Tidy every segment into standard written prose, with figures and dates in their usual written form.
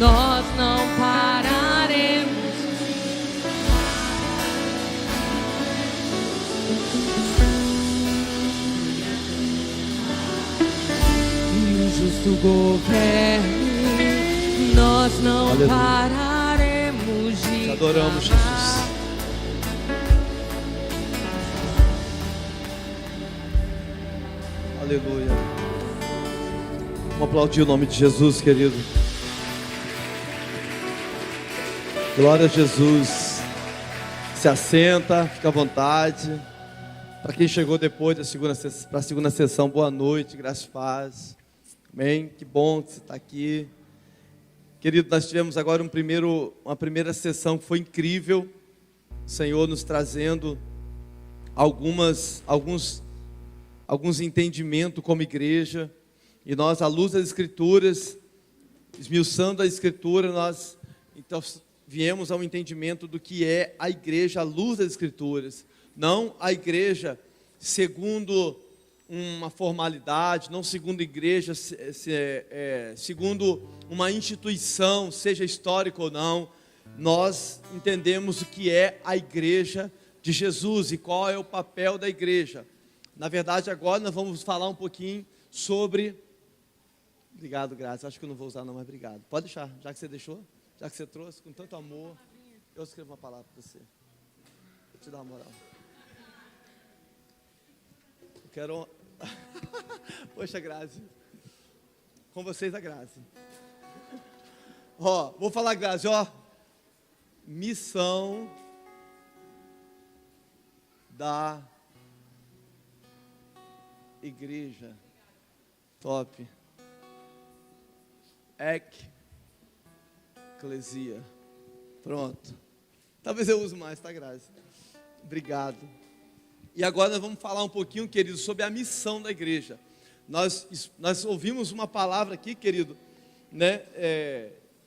nós não pararemos. E o justo governo, nós não Aleluia. pararemos de Te adoramos, clamar. Jesus. Aleluia. Vamos aplaudir o nome de Jesus, querido. Glória a Jesus. Se assenta, fica à vontade. Para quem chegou depois para a segunda sessão, boa noite, graça e paz. Amém? Que bom que você está aqui. Querido, nós tivemos agora uma primeira sessão que foi incrível. O Senhor nos trazendo alguns entendimentos como igreja. E nós, à luz das Escrituras, esmiuçando a Escritura, nós então viemos ao entendimento do que é a igreja à luz das Escrituras. Não a igreja segundo uma formalidade, não segundo igreja, segundo uma instituição, seja histórica ou não. Nós entendemos o que é a igreja de Jesus e qual é o papel da igreja. Na verdade, agora nós vamos falar um pouquinho sobre... Obrigado, Graça. Acho que eu não vou usar não, mas obrigado. Pode deixar, já que você deixou, já que você trouxe com tanto amor. Eu escrevo uma palavra para você. Vou te dar uma moral. Eu quero... Poxa, Grazi. Com vocês a Grazi. Ó, vou falar, Grazi, ó. Missão da igreja. Top. Eclesia. Pronto. Talvez eu use mais, tá, Grazi? Obrigado. E agora nós vamos falar um pouquinho, querido, sobre a missão da igreja. Nós ouvimos uma palavra aqui, querido, né?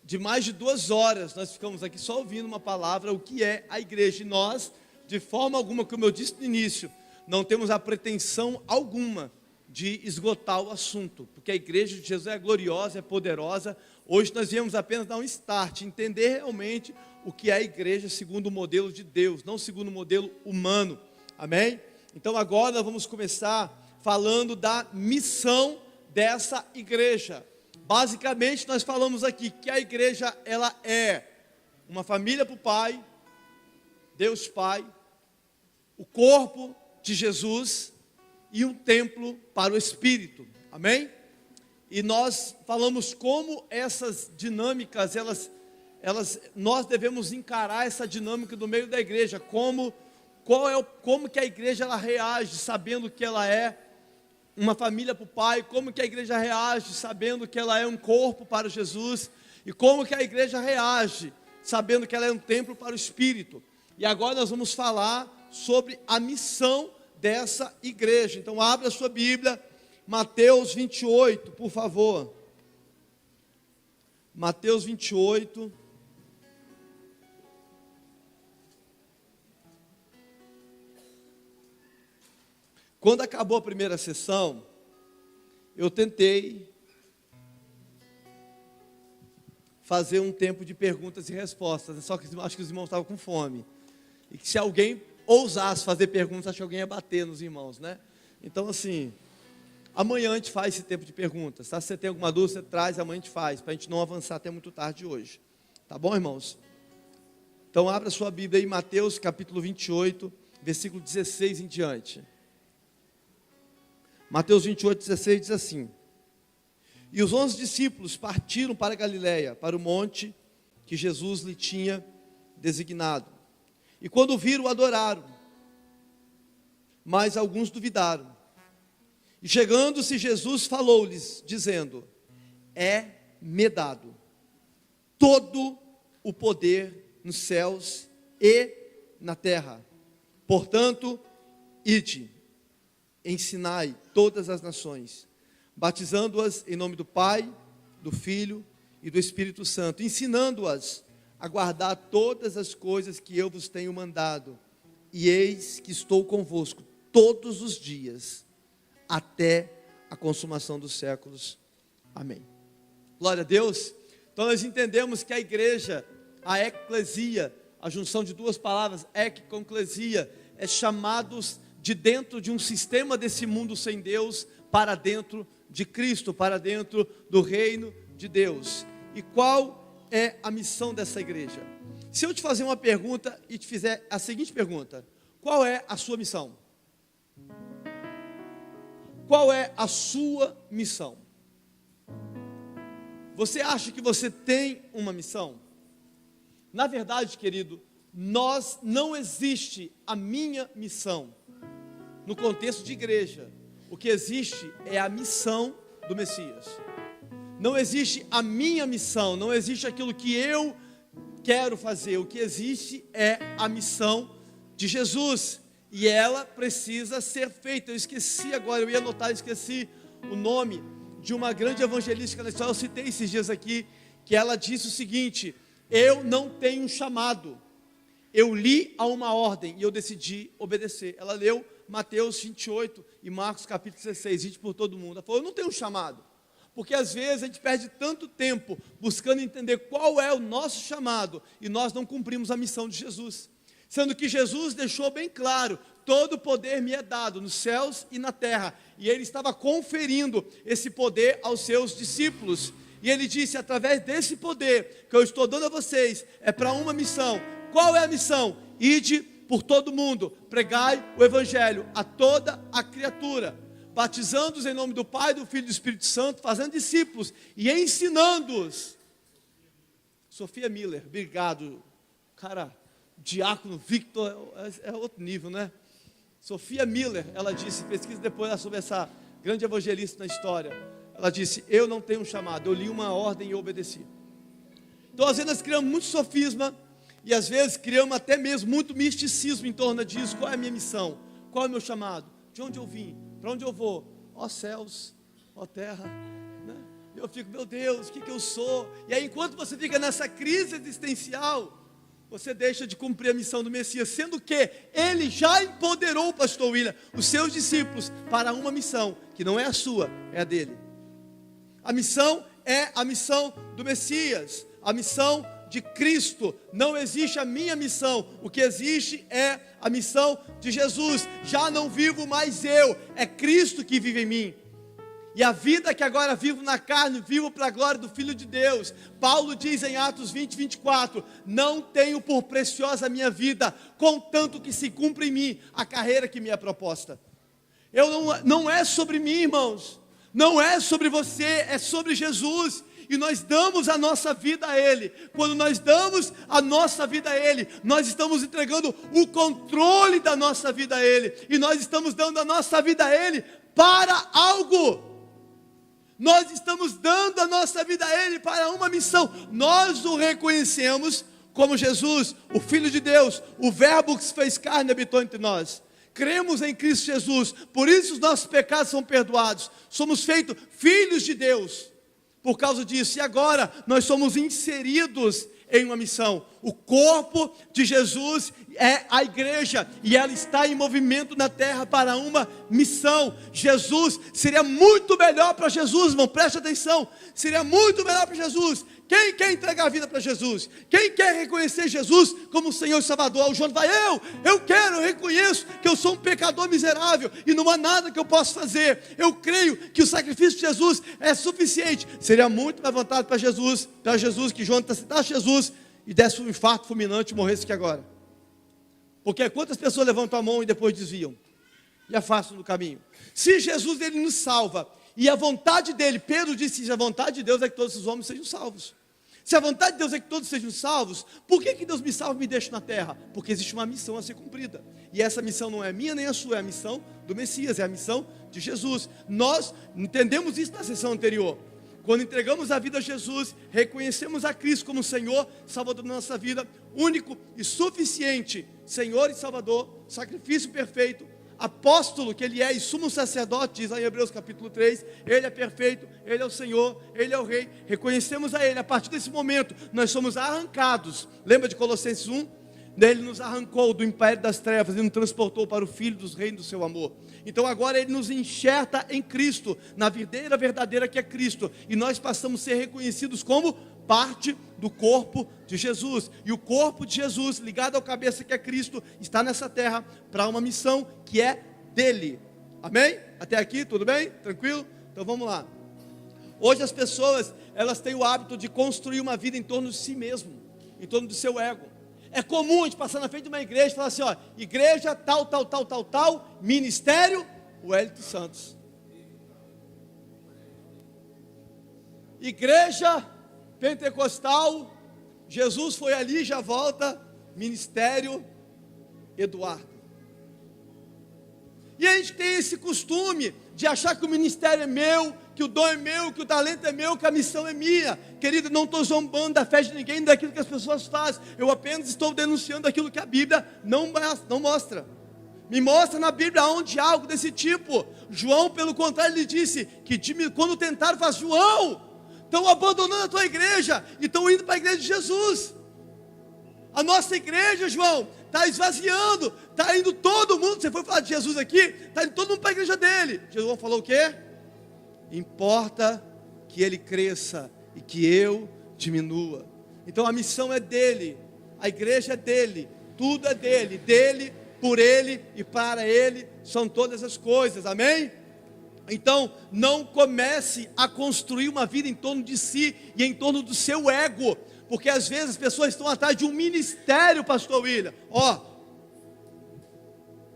De mais de 2 horas, nós ficamos aqui só ouvindo uma palavra, o que é a igreja. E nós, de forma alguma, como eu disse no início, não temos a pretensão alguma de esgotar o assunto, porque a igreja de Jesus é gloriosa, é poderosa. Hoje nós viemos apenas dar um start, entender realmente o que é a igreja segundo o modelo de Deus, não segundo o modelo humano. Amém? Então agora nós vamos começar falando da missão dessa igreja. Basicamente nós falamos aqui que a igreja, ela é uma família para o Pai, Deus Pai, o corpo de Jesus e um templo para o Espírito. Amém? E nós falamos como essas dinâmicas, nós devemos encarar essa dinâmica do meio da igreja, como que a igreja ela reage sabendo que ela é uma família para o Pai, como que a igreja reage sabendo que ela é um corpo para Jesus, e como que a igreja reage sabendo que ela é um templo para o Espírito. E agora nós vamos falar sobre a missão dessa igreja. Então abra a sua Bíblia, Mateus 28, por favor. Mateus 28. Quando acabou a primeira sessão, eu tentei fazer um tempo de perguntas e respostas, só que acho que os irmãos estavam com fome, e que se alguém ousasse fazer perguntas, acho que alguém ia bater nos irmãos, né? Então assim, amanhã a gente faz esse tempo de perguntas, tá? Se você tem alguma dúvida, você traz, amanhã a gente faz, para a gente não avançar até muito tarde hoje, tá bom, irmãos? Então abra sua Bíblia aí, Mateus capítulo 28, versículo 16 em diante. Mateus 28, 16 diz assim: E os 11 discípulos partiram para Galiléia, para o monte que Jesus lhe tinha designado. E quando viram, adoraram, mas alguns duvidaram. E chegando-se, Jesus falou-lhes, dizendo: É-me dado todo o poder nos céus e na terra. Portanto, ide, ensinai todas as nações, batizando-as em nome do Pai, do Filho e do Espírito Santo, ensinando-as a guardar todas as coisas que eu vos tenho mandado. E eis que estou convosco todos os dias, até a consumação dos séculos. Amém. Glória a Deus. Então nós entendemos que a igreja, a eclesia, a junção de duas palavras, ek com eclesia, é chamados de dentro de um sistema desse mundo sem Deus, para dentro de Cristo, para dentro do reino de Deus. E qual é a missão dessa igreja? Se eu te fazer uma pergunta e te fizer a seguinte pergunta: qual é a sua missão? Qual é a sua missão? Você acha que você tem uma missão? Na verdade, querido, não existe a minha missão. No contexto de igreja, o que existe é a missão do Messias. Não existe a minha missão, não existe aquilo que eu quero fazer. O que existe é a missão de Jesus. E ela precisa ser feita. Eu esqueci agora, eu ia anotar, esqueci o nome de uma grande evangelista na história. Eu citei esses dias aqui, que ela disse o seguinte: eu não tenho um chamado, eu li a uma ordem e eu decidi obedecer. Ela leu Mateus 28 e Marcos capítulo 16, ide por todo mundo. Ela falou: eu não tenho um chamado, porque às vezes a gente perde tanto tempo buscando entender qual é o nosso chamado, e nós não cumprimos a missão de Jesus, sendo que Jesus deixou bem claro: todo poder me é dado nos céus e na terra, e ele estava conferindo esse poder aos seus discípulos, e ele disse: através desse poder que eu estou dando a vocês, é para uma missão. Qual é a missão? Ide por todo mundo, pregai o evangelho a toda a criatura, batizando-os em nome do Pai, do Filho e do Espírito Santo, fazendo discípulos e ensinando-os. Sofia Miller, obrigado, cara. Diácono Victor é outro nível, né? Sofia Miller, ela disse, pesquisa depois sobre essa grande evangelista na história. Ela disse: eu não tenho um chamado, eu li uma ordem e eu obedeci. Então às vezes nós criamos muito sofisma, e às vezes criamos até mesmo muito misticismo em torno disso. Qual é a minha missão? Qual é o meu chamado? De onde eu vim? Para onde eu vou? Ó céus, ó terra, né? Eu fico: meu Deus, o que eu sou? E aí, enquanto você fica nessa crise existencial, você deixa de cumprir a missão do Messias, sendo que ele já empoderou o pastor William, os seus discípulos, para uma missão que não é a sua, é a dele. A missão é a missão do Messias, a missão de Cristo. Não existe a minha missão, o que existe é a missão de Jesus. Já não vivo mais eu, é Cristo que vive em mim. E a vida que agora vivo na carne, vivo para a glória do Filho de Deus. Paulo diz em Atos 20, 24: não tenho por preciosa a minha vida, contanto que se cumpra em mim a carreira que me é proposta. Não é sobre mim, irmãos, não é sobre você, é sobre Jesus. E nós damos a nossa vida a Ele. Quando nós damos a nossa vida a Ele, nós estamos entregando o controle da nossa vida a Ele. E nós estamos dando a nossa vida a Ele para algo. Nós estamos dando a nossa vida a Ele para uma missão. Nós o reconhecemos como Jesus, o Filho de Deus, o Verbo que se fez carne e habitou entre nós. Cremos em Cristo Jesus, por isso os nossos pecados são perdoados. Somos feitos filhos de Deus por causa disso. E agora nós somos inseridos em uma missão. O corpo de Jesus é a igreja, e ela está em movimento na terra para uma missão. Jesus, seria muito melhor para Jesus, irmão, preste atenção, seria muito melhor para Jesus. Quem quer entregar a vida para Jesus? Quem quer reconhecer Jesus como Senhor e Salvador? O João vai: eu quero, eu reconheço que eu sou um pecador miserável e não há nada que eu possa fazer. Eu creio que o sacrifício de Jesus é suficiente. Seria muito mais vontade para Jesus que João citasse Jesus e desse um infarto fulminante e morresse aqui agora. Porque quantas pessoas levantam a mão e depois desviam e afastam do caminho? Se Jesus, ele nos salva, e a vontade dele, Pedro disse: a vontade de Deus é que todos os homens sejam salvos. Se a vontade de Deus é que todos sejam salvos, por que Deus me salva e me deixa na terra? Porque existe uma missão a ser cumprida, e essa missão não é minha nem a sua, é a missão do Messias, é a missão de Jesus. Nós entendemos isso na sessão anterior. Quando entregamos a vida a Jesus, reconhecemos a Cristo como Senhor, Salvador da nossa vida, único e suficiente Senhor e Salvador, sacrifício perfeito, apóstolo que Ele é, e sumo sacerdote, diz lá em Hebreus capítulo 3, Ele é perfeito, Ele é o Senhor, Ele é o Rei, reconhecemos a Ele. A partir desse momento, nós somos arrancados, lembra de Colossenses 1? Ele nos arrancou do império das trevas e nos transportou para o Filho dos reinos do seu amor. Então agora Ele nos enxerta em Cristo, na videira verdadeira que é Cristo, e nós passamos a ser reconhecidos como parte do corpo de Jesus. E o corpo de Jesus, ligado ao cabeça que é Cristo, está nessa terra para uma missão que é dele. Amém? Até aqui, tudo bem? Tranquilo? Então vamos lá. Hoje as pessoas, elas têm o hábito de construir uma vida em torno de si mesmo, em torno do seu ego. É comum a gente passar na frente de uma igreja e falar assim, ó, igreja tal, ministério, Wellington Santos. Igreja pentecostal, Jesus foi ali, já volta, ministério, Eduardo. E a gente tem esse costume de achar que o ministério é meu, que o dom é meu, que o talento é meu, que a missão é minha. Querido, não estou zombando da fé de ninguém, daquilo que as pessoas fazem. Eu apenas estou denunciando aquilo que a Bíblia não mostra. Me mostra na Bíblia onde há algo desse tipo. João, pelo contrário, ele disse que quando tentaram, faz João, estão abandonando a tua igreja e estão indo para a igreja de Jesus. A nossa igreja, João, está esvaziando, está indo todo mundo. Você foi falar de Jesus aqui, está indo todo mundo para a igreja dele. Jesus falou o quê? Importa que ele cresça e que eu diminua. Então a missão é dele, a igreja é dele, tudo é dele, por ele e para ele são todas as coisas, amém? Então não comece a construir uma vida em torno de si e em torno do seu ego, porque às vezes as pessoas estão atrás de um ministério, pastor William,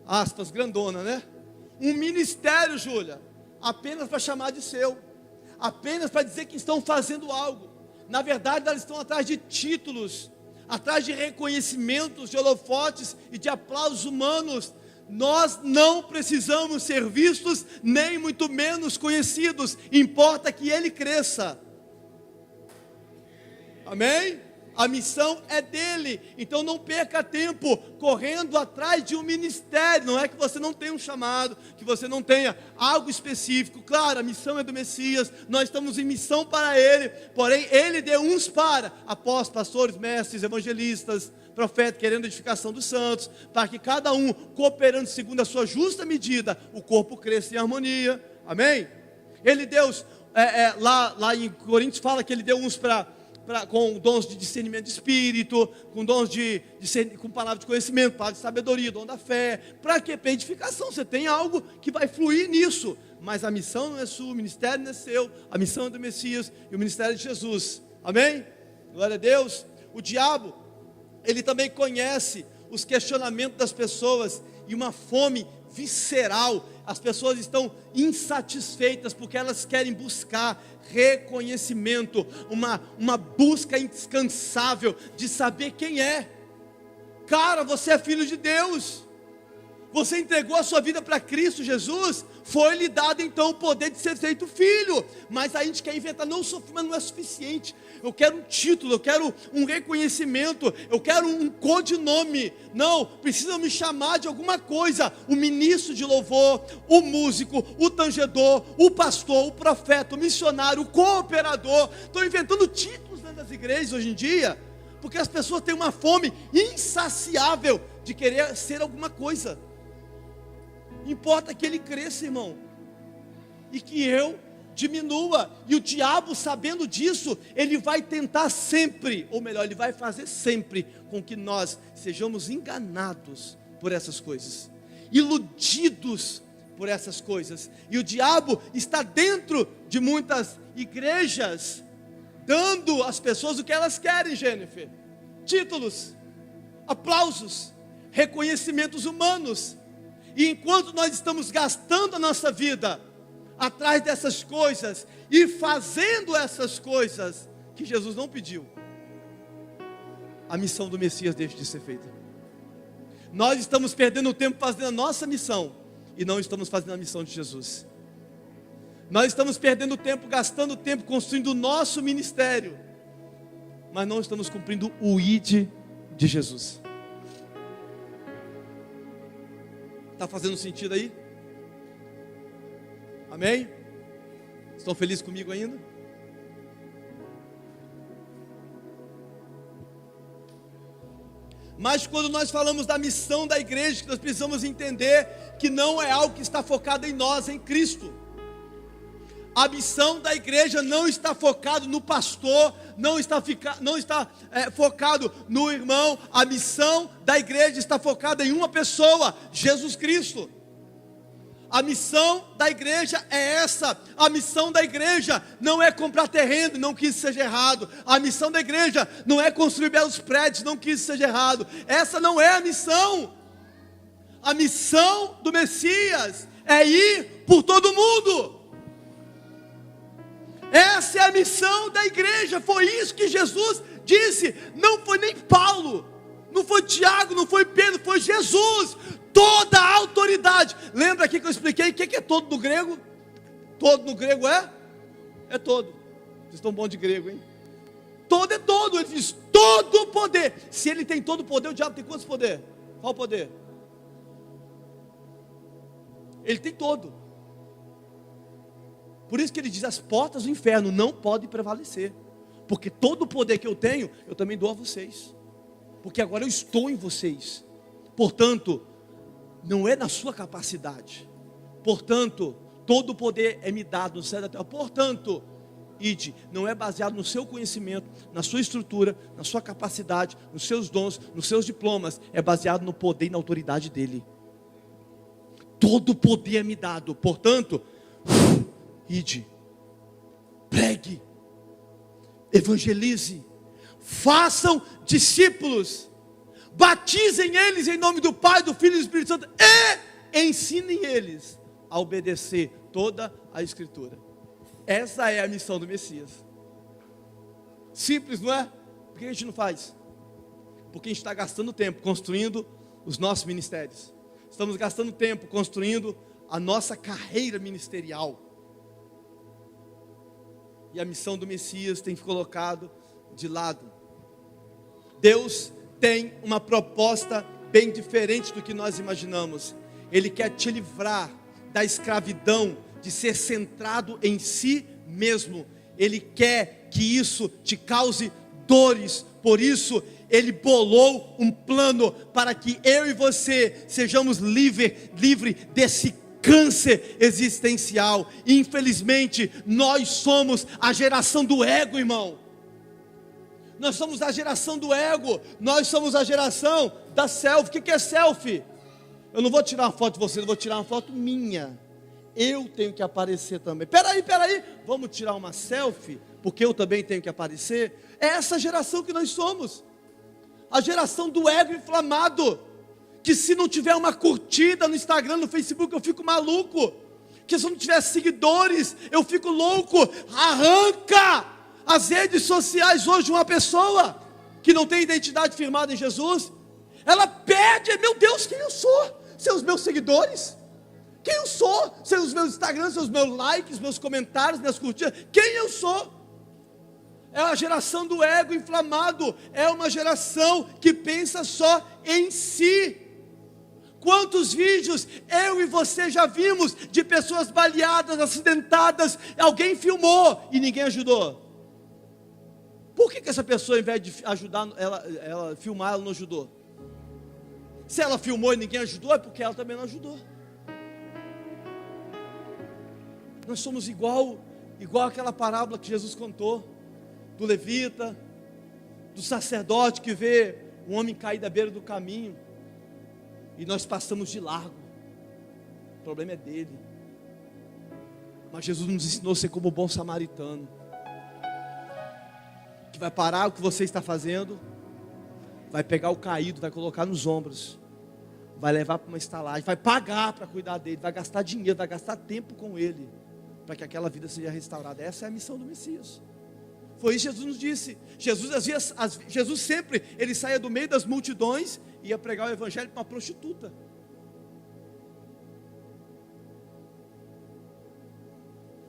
aspas grandona, né? Um ministério, Júlia, apenas para chamar de seu, apenas para dizer que estão fazendo algo. Na verdade elas estão atrás de títulos, atrás de reconhecimentos, de holofotes e de aplausos humanos. Nós não precisamos ser vistos, nem muito menos conhecidos, importa que ele cresça, amém? A missão é dele, então não perca tempo correndo atrás de um ministério. Não é que você não tenha um chamado, que você não tenha algo específico. Claro, a missão é do Messias, nós estamos em missão para ele, porém ele deu uns para apóstolos, pastores, mestres, evangelistas, profetas, querendo a edificação dos santos, para que cada um, cooperando segundo a sua justa medida, o corpo cresça em harmonia, amém? Ele deu, lá em Coríntios fala que ele deu uns com dons de discernimento de espírito, com dons com palavras de conhecimento, palavras de sabedoria, dom da fé. Para quê? Para edificação. Você tem algo que vai fluir nisso, mas a missão não é sua, o ministério não é seu, a missão é do Messias e o ministério é de Jesus, amém? Glória a Deus. O diabo, ele também conhece os questionamentos das pessoas e uma fome visceral. As pessoas estão insatisfeitas porque elas querem buscar reconhecimento, uma busca incansável de saber quem é. Cara, você é filho de Deus, você entregou a sua vida para Cristo Jesus, foi-lhe dado então o poder de ser feito filho. Mas a gente quer inventar, não, mas não é suficiente. Eu quero um título, eu quero um reconhecimento, eu quero um codinome. Não, precisa me chamar de alguma coisa. O ministro de louvor, o músico, o tangedor, o pastor, o profeta, o missionário, o cooperador. Estão inventando títulos dentro das igrejas hoje em dia, porque as pessoas têm uma fome insaciável de querer ser alguma coisa. Importa que ele cresça, irmão, e que eu diminua. E o diabo, sabendo disso, ele vai tentar sempre, ou melhor, ele vai fazer sempre com que nós sejamos enganados por essas coisas, iludidos por essas coisas. E o diabo está dentro de muitas igrejas, dando às pessoas o que elas querem, Jennifer: títulos, aplausos, reconhecimentos humanos. E enquanto nós estamos gastando a nossa vida atrás dessas coisas e fazendo essas coisas que Jesus não pediu, a missão do Messias deixa de ser feita. Nós estamos perdendo tempo fazendo a nossa missão e não estamos fazendo a missão de Jesus. Nós estamos perdendo tempo, gastando tempo construindo o nosso ministério, mas não estamos cumprindo o ID de Jesus. Está fazendo sentido aí? Amém? Estão felizes comigo ainda? Mas quando nós falamos da missão da igreja, nós precisamos entender que não é algo que está focado em nós, em Cristo. A missão da igreja não está focado no pastor, não está focado no irmão. A missão da igreja está focada em uma pessoa, Jesus Cristo. A missão da igreja é essa. A missão da igreja não é comprar terreno, não que isso seja errado. A missão da igreja não é construir belos prédios, não que isso seja errado. Essa não é a missão. A missão do Messias é ir por todo mundo. Essa é a missão da igreja. Foi isso que Jesus disse. Não foi nem Paulo, não foi Tiago, não foi Pedro, foi Jesus. Toda a autoridade. Lembra aqui que eu expliquei o que é todo no grego? Todo no grego é todo. Vocês estão bons de grego, hein? Todo é todo. Ele diz todo o poder. Se ele tem todo o poder, o diabo tem quantos poder? Qual o poder? Ele tem todo. Por isso que ele diz: as portas do inferno não podem prevalecer, porque todo o poder que eu tenho, eu também dou a vocês, porque agora eu estou em vocês. Portanto, não é na sua capacidade. Portanto, todo o poder é me dado no céu e da terra. Portanto, ide, não é baseado no seu conhecimento, na sua estrutura, na sua capacidade, nos seus dons, nos seus diplomas. É baseado no poder e na autoridade dele. Todo o poder é me dado. Portanto, ide, pregue, evangelize, façam discípulos, batizem eles em nome do Pai, do Filho e do Espírito Santo e ensinem eles a obedecer toda a Escritura. Essa é a missão do Messias. Simples, não é? Por que a gente não faz? Porque a gente está gastando tempo construindo os nossos ministérios. Estamos gastando tempo construindo a nossa carreira ministerial. E a missão do Messias tem colocado de lado. Deus tem uma proposta bem diferente do que nós imaginamos. Ele quer te livrar da escravidão de ser centrado em si mesmo. Ele quer que isso te cause dores. Por isso, Ele bolou um plano para que eu e você sejamos livre desse câncer existencial. Infelizmente, nós somos a geração do ego, irmão. Nós somos a geração do ego. Nós somos a geração da selfie. O que é selfie? Eu não vou tirar uma foto de você, eu vou tirar uma foto minha. Eu tenho que aparecer também. Peraí, vamos tirar uma selfie, porque eu também tenho que aparecer. É essa geração que nós somos. A geração do ego inflamado. Que se não tiver uma curtida no Instagram, no Facebook, eu fico maluco. Que se eu não tiver seguidores, eu fico louco. Arranca as redes sociais hoje. Uma pessoa que não tem identidade firmada em Jesus, ela pede: meu Deus, quem eu sou? São os meus seguidores? Quem eu sou? São os meus Instagrams, são os meus likes, meus comentários, minhas curtidas? Quem eu sou? É a geração do ego inflamado. É uma geração que pensa só em si. Quantos vídeos eu e você já vimos de pessoas baleadas, acidentadas? Alguém filmou e ninguém ajudou. Por que essa pessoa, ao invés de ajudar, ela filmar, ela não ajudou? Se ela filmou e ninguém ajudou, é porque ela também não ajudou. Nós somos igual aquela parábola que Jesus contou, do levita, do sacerdote que vê um homem cair da beira do caminho, e nós passamos de largo. O problema é dele. Mas Jesus nos ensinou a ser como o bom samaritano, que vai parar o que você está fazendo, vai pegar o caído, vai colocar nos ombros, vai levar para uma estalagem, vai pagar para cuidar dele, vai gastar dinheiro, vai gastar tempo com ele, para que aquela vida seja restaurada. Essa é a missão do Messias. Foi isso que Jesus nos disse. Jesus sempre, ele saía do meio das multidões e ia pregar o evangelho para uma prostituta.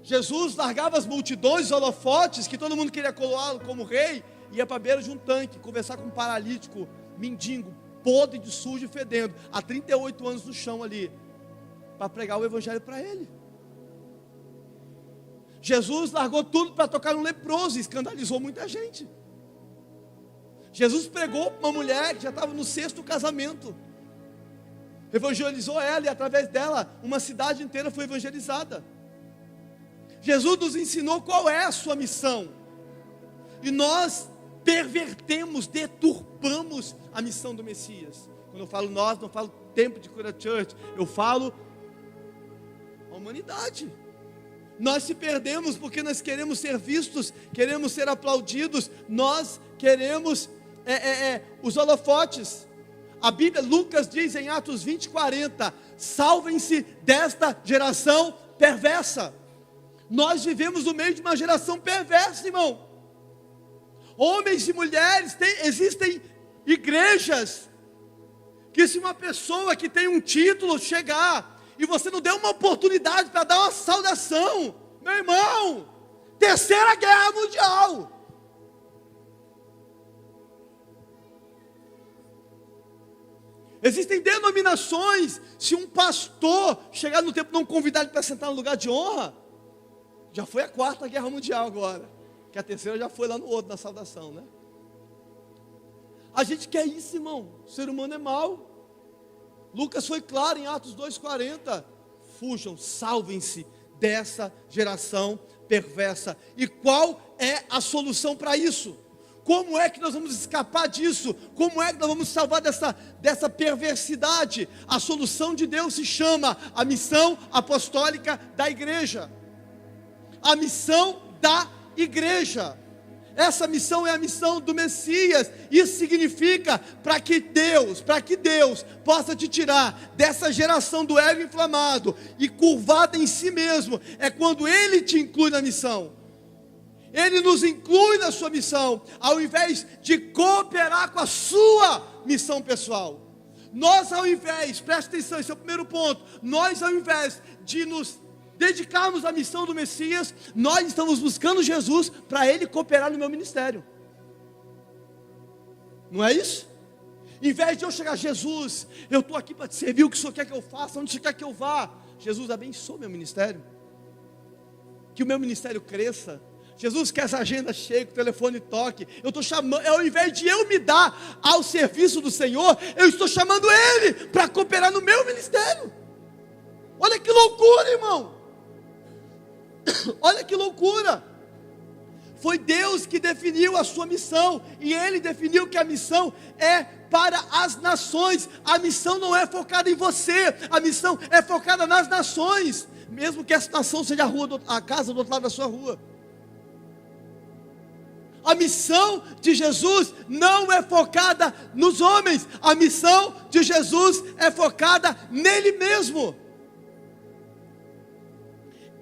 Jesus largava as multidões, os holofotes, que todo mundo queria coloá-lo como rei, ia para a beira de um tanque, conversar com um paralítico, mendigo, podre de sujo e fedendo, há 38 anos no chão ali, para pregar o evangelho para ele. Jesus largou tudo para tocar no leproso e escandalizou muita gente. Jesus pregou para uma mulher que já estava no 6º casamento, evangelizou ela, e através dela uma cidade inteira foi evangelizada. Jesus nos ensinou qual é a sua missão, e nós pervertemos, deturpamos a missão do Messias. Quando eu falo nós, não falo Tempo de Cura Church, eu falo a humanidade. Nós se perdemos porque nós queremos ser vistos, queremos ser aplaudidos, nós queremos os holofotes. A Bíblia, Lucas diz em Atos 20:40, salvem-se desta geração perversa. Nós vivemos no meio de uma geração perversa, irmão. Homens e mulheres, existem igrejas que, se uma pessoa que tem um título chegar e você não deu uma oportunidade para dar uma saudação, meu irmão, Terceira Guerra Mundial. Existem denominações, se um pastor chegar no templo e não convidar ele para sentar no lugar de honra, já foi a 4ª Guerra Mundial agora, que a 3ª já foi lá no outro, na saudação, né? A gente quer isso, irmão. O ser humano é mau. Lucas foi claro em Atos 2:40, fujam, salvem-se dessa geração perversa. E qual é a solução para isso? Como é que nós vamos escapar disso? Como é que nós vamos salvar dessa perversidade? A solução de Deus se chama a missão apostólica da igreja. A missão da igreja. Essa missão é a missão do Messias. Isso significa para que Deus possa te tirar dessa geração do ego inflamado e curvada em si mesmo. É quando Ele te inclui na missão. Ele nos inclui na sua missão, ao invés de cooperar com a sua missão pessoal. Nós, ao invés, presta atenção, esse é o primeiro ponto, nós, ao invés de nos dedicarmos à missão do Messias, nós estamos buscando Jesus para Ele cooperar no meu ministério. Não é isso? Em vez de eu chegar, Jesus, eu estou aqui para te servir, o que o Senhor quer que eu faça, onde o Senhor quer que eu vá? Jesus, abençoa meu ministério, que o meu ministério cresça. Jesus, que essa agenda chegue, o telefone toque. Eu estou chamando, ao invés de eu me dar ao serviço do Senhor, eu estou chamando Ele para cooperar no meu ministério. Olha que loucura, irmão. Olha que loucura. Foi Deus que definiu a sua missão, e Ele definiu que a missão é para as nações. A missão não é focada em você, a missão é focada nas nações, mesmo que essa nação seja a casa do outro lado da sua rua. A missão de Jesus não é focada nos homens, a missão de Jesus é focada nele mesmo.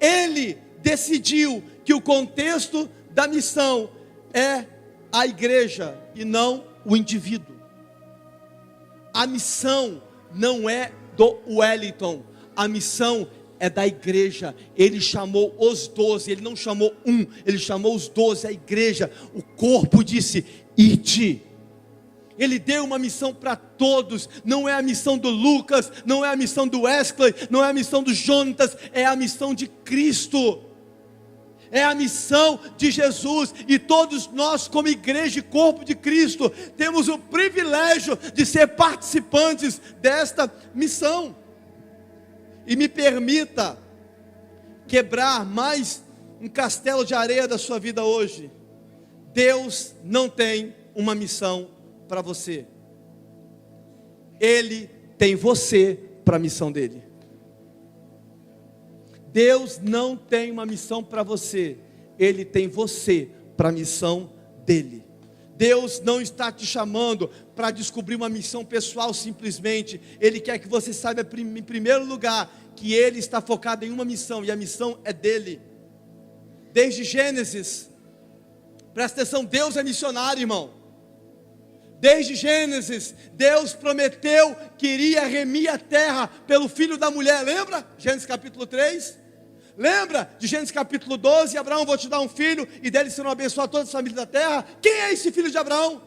Ele decidiu que o contexto da missão é a igreja e não o indivíduo. A missão não é do Wellington, a missão é da igreja. Ele chamou os 12, ele não chamou um, ele chamou os 12, a igreja, o corpo disse, ide. Ele deu uma missão para todos, não é a missão do Lucas, não é a missão do Wesley, não é a missão do Jonatas, é a missão de Cristo, é a missão de Jesus, e todos nós como igreja e corpo de Cristo, temos o privilégio de ser participantes desta missão. E me permita quebrar mais um castelo de areia da sua vida hoje. Deus não tem uma missão para você. Ele tem você para a missão dele. Deus não tem uma missão para você. Ele tem você para a missão dele. Deus não está te chamando para descobrir uma missão pessoal simplesmente. Ele quer que você saiba em primeiro lugar que Ele está focado em uma missão, e a missão é dele. Desde Gênesis, presta atenção, Deus é missionário, irmão. Desde Gênesis, Deus prometeu que iria remir a terra pelo filho da mulher, lembra? Gênesis capítulo 3. Lembra de Gênesis capítulo 12, Abraão, vou te dar um filho, e dele serão abençoadas todas as famílias da terra. Quem é esse filho de Abraão?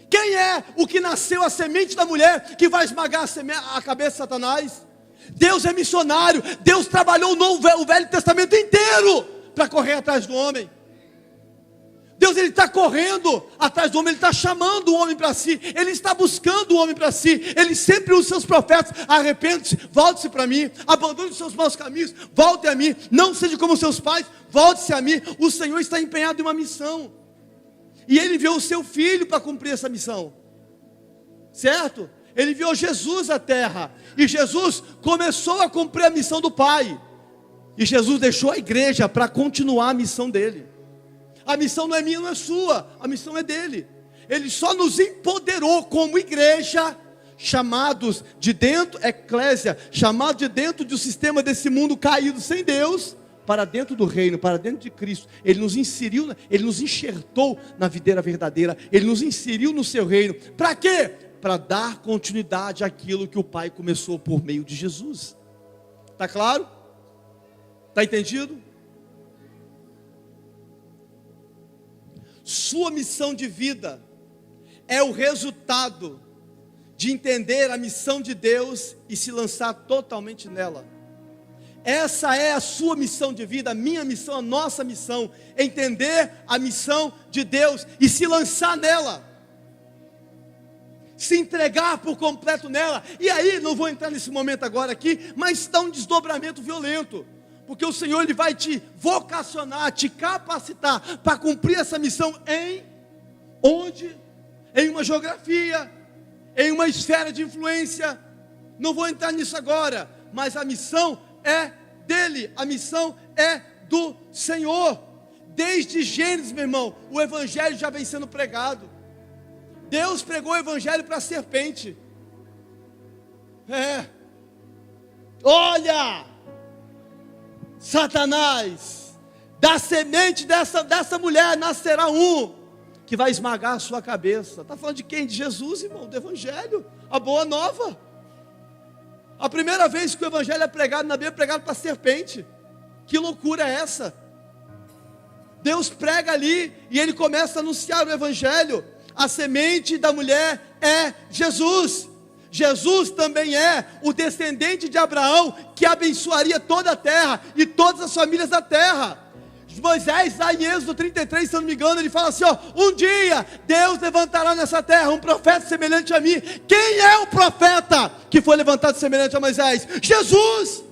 Quem é o que nasceu a semente da mulher, que vai esmagar a cabeça de Satanás? Deus é missionário. Deus trabalhou o Velho Testamento inteiro para correr atrás do homem. Deus, ele está correndo atrás do homem, ele está chamando o homem para si, ele está buscando o homem para si, ele sempre usa os seus profetas: arrepende-se, volte-se para mim, abandone os seus maus caminhos, volte a mim, não seja como seus pais, volte-se a mim. O Senhor está empenhado em uma missão, e ele enviou o seu filho para cumprir essa missão, certo? Ele enviou Jesus à terra, e Jesus começou a cumprir a missão do Pai, e Jesus deixou a igreja para continuar a missão dele. A missão não é minha, não é sua, a missão é dele. Ele só nos empoderou como igreja, chamados de dentro, eclésia, chamados de dentro do sistema desse mundo caído sem Deus, para dentro do reino, para dentro de Cristo. Ele nos inseriu, ele nos enxertou na videira verdadeira, ele nos inseriu no seu reino. Para quê? Para dar continuidade àquilo que o Pai começou por meio de Jesus. Está claro? Está entendido? Sua missão de vida é o resultado de entender a missão de Deus e se lançar totalmente nela. Essa é a sua missão de vida, a minha missão, a nossa missão: entender a missão de Deus e se lançar nela, se entregar por completo nela. E aí, não vou entrar nesse momento agora aqui, mas está um desdobramento violento, porque o Senhor, ele vai te vocacionar, te capacitar para cumprir essa missão onde? Em uma geografia, em uma esfera de influência. Não vou entrar nisso agora, mas a missão é dele, a missão é do Senhor. Desde Gênesis, meu irmão, o evangelho já vem sendo pregado. Deus pregou o evangelho para a serpente. Olha, Satanás, da semente dessa mulher nascerá um que vai esmagar a sua cabeça. Está falando de quem? De Jesus, irmão, do evangelho, a boa nova. A primeira vez que o evangelho é pregado na Bíblia, é pregado para a serpente. Que loucura é essa? Deus prega ali e ele começa a anunciar o evangelho. A semente da mulher é Jesus. Jesus também é o descendente de Abraão, que abençoaria toda a terra e todas as famílias da terra. Moisés, lá em Êxodo 33, se eu não me engano, ele fala assim: um dia Deus levantará nessa terra um profeta semelhante a mim. Quem é o profeta que foi levantado semelhante a Moisés? Jesus.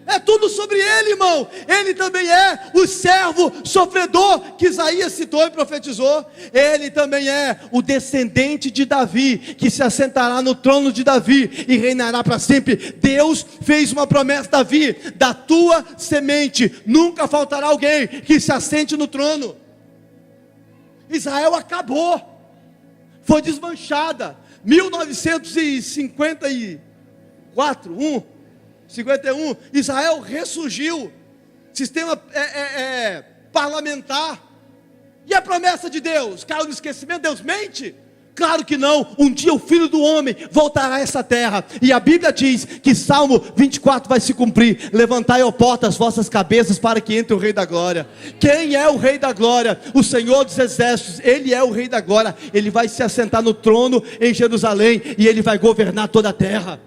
É tudo sobre ele, irmão. Ele também é o servo sofredor que Isaías citou e profetizou. Ele também é o descendente de Davi, que se assentará no trono de Davi e reinará para sempre. Deus fez uma promessa a Davi: da tua semente nunca faltará alguém que se assente no trono. Israel acabou, foi desmanchada. 1954, 51, Israel ressurgiu, sistema parlamentar. E a promessa de Deus caiu no esquecimento? Deus mente? Claro que não. Um dia o Filho do Homem voltará a essa terra, e a Bíblia diz que Salmo 24 vai se cumprir: levantai, ó porta, as vossas cabeças, para que entre o Rei da Glória. Quem é o Rei da Glória? O Senhor dos Exércitos. Ele é o Rei da Glória. Ele vai se assentar no trono em Jerusalém, e ele vai governar toda a terra.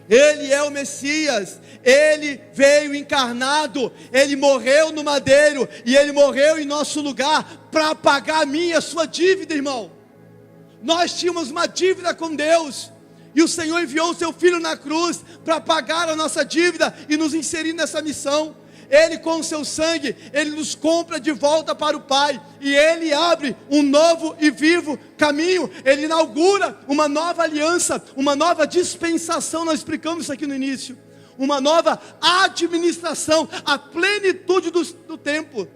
Ele é o Messias. Ele veio encarnado, ele morreu no madeiro, e ele morreu em nosso lugar, para pagar a minha e a sua dívida, irmão. Nós tínhamos uma dívida com Deus, e o Senhor enviou o seu Filho na cruz, para pagar a nossa dívida, e nos inserir nessa missão. Ele, com o seu sangue, ele nos compra de volta para o Pai, e ele abre um novo e vivo caminho. Ele inaugura uma nova aliança, uma nova dispensação. Nós explicamos isso aqui no início. Uma nova administração, a plenitude do tempo,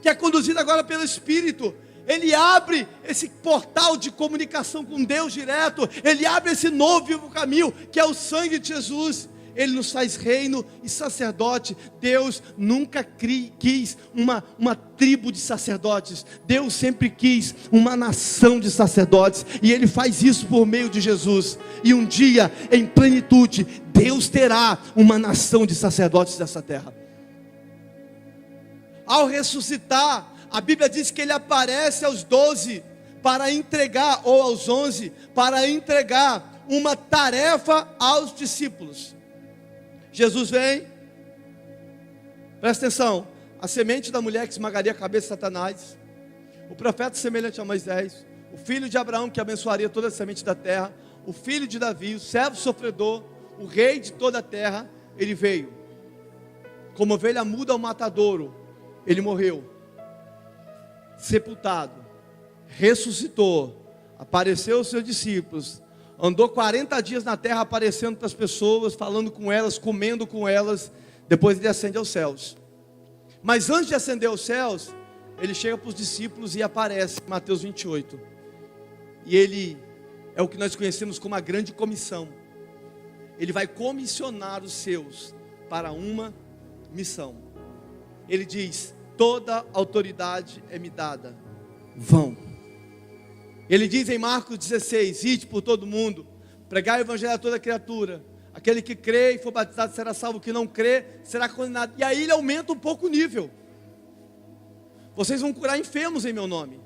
que é conduzida agora pelo Espírito. Ele abre esse portal de comunicação com Deus direto. Ele abre esse novo e vivo caminho, que é o sangue de Jesus. Ele nos faz reino e sacerdote. Deus nunca quis uma tribo de sacerdotes. Deus sempre quis uma nação de sacerdotes, e Ele faz isso por meio de Jesus. E um dia, em plenitude, Deus terá uma nação de sacerdotes dessa terra. Ao ressuscitar, a Bíblia diz que Ele aparece aos 12 para entregar, ou aos 11, para entregar uma tarefa aos discípulos. Jesus vem, presta atenção, a semente da mulher que esmagaria a cabeça de Satanás, o profeta semelhante a Moisés, o filho de Abraão que abençoaria toda a semente da terra, o filho de Davi, o servo sofredor, o rei de toda a terra. Ele veio como ovelha muda ao matadouro, ele morreu, sepultado, ressuscitou, apareceu aos seus discípulos, andou 40 dias na terra aparecendo para as pessoas, falando com elas, comendo com elas. Depois ele ascende aos céus. Mas antes de ascender aos céus, ele chega para os discípulos e aparece em Mateus 28. E ele é o que nós conhecemos como a grande comissão. Ele vai comissionar os seus para uma missão. Ele diz: toda autoridade é me dada, vão. Ele diz em Marcos 16: ide por todo mundo, pregai o evangelho a toda criatura, aquele que crê e for batizado será salvo, o que não crê será condenado. E aí ele aumenta um pouco o nível. Vocês vão curar enfermos em meu nome,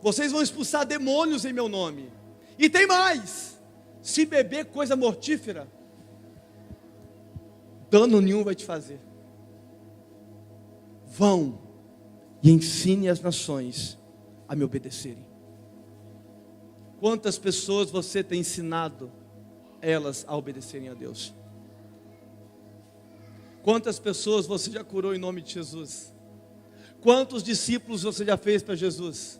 vocês vão expulsar demônios em meu nome, e tem mais: se beber coisa mortífera, dano nenhum vai te fazer. Vão e ensine as nações a me obedecerem. Quantas pessoas você tem ensinado elas a obedecerem a Deus? Quantas pessoas você já curou em nome de Jesus? Quantos discípulos você já fez para Jesus?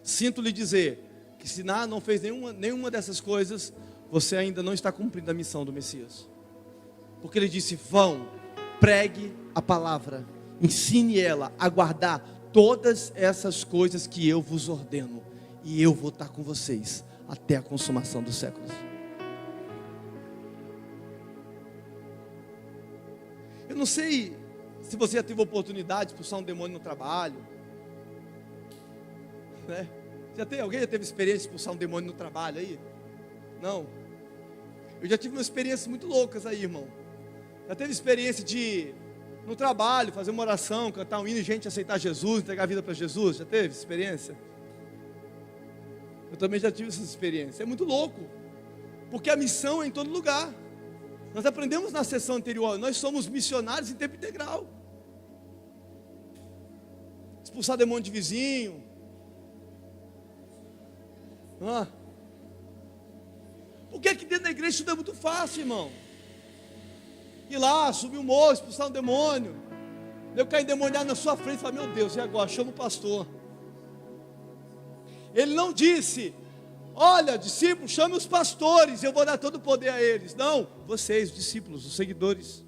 Sinto lhe dizer que se não fez nenhuma dessas coisas, você ainda não está cumprindo a missão do Messias. Porque ele disse: vão, pregue a palavra, ensine ela a guardar todas essas coisas que eu vos ordeno, e eu vou estar com vocês até a consumação dos séculos. Eu não sei se você já teve a oportunidade de expulsar um demônio no trabalho, né? Alguém já teve experiência de expulsar um demônio no trabalho aí? Não? Eu já tive umas experiências muito loucas aí, irmão. Já teve experiência de, no trabalho, fazer uma oração, cantar um hino e gente aceitar Jesus, entregar a vida para Jesus? Já teve experiência? Eu também já tive essa experiência. É muito louco, porque a missão é em todo lugar. Nós aprendemos na sessão anterior, nós somos missionários em tempo integral. Expulsar demônio de vizinho. Por que aqui dentro da igreja tudo é muito fácil, irmão? Ir lá, subir um morro, expulsar um demônio. Eu cair endemoniado na sua frente e falar: meu Deus, e agora? Chama o pastor. Ele não disse: olha, discípulos, chame os pastores, eu vou dar todo o poder a eles. Não, vocês, discípulos, os seguidores,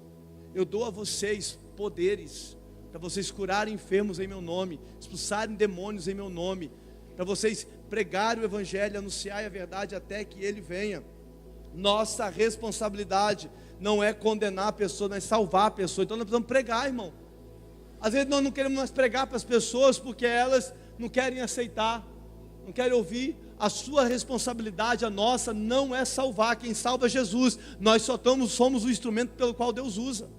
eu dou a vocês poderes, para vocês curarem enfermos em meu nome, expulsarem demônios em meu nome, para vocês pregarem o evangelho, anunciarem a verdade até que ele venha. Nossa responsabilidade não é condenar a pessoa, mas salvar a pessoa. Então nós precisamos pregar, irmão. Às vezes nós não queremos mais pregar para as pessoas, porque elas não querem aceitar, não querem ouvir. A sua responsabilidade, a nossa, não é salvar. Quem salva é Jesus. Nós só somos o instrumento pelo qual Deus usa.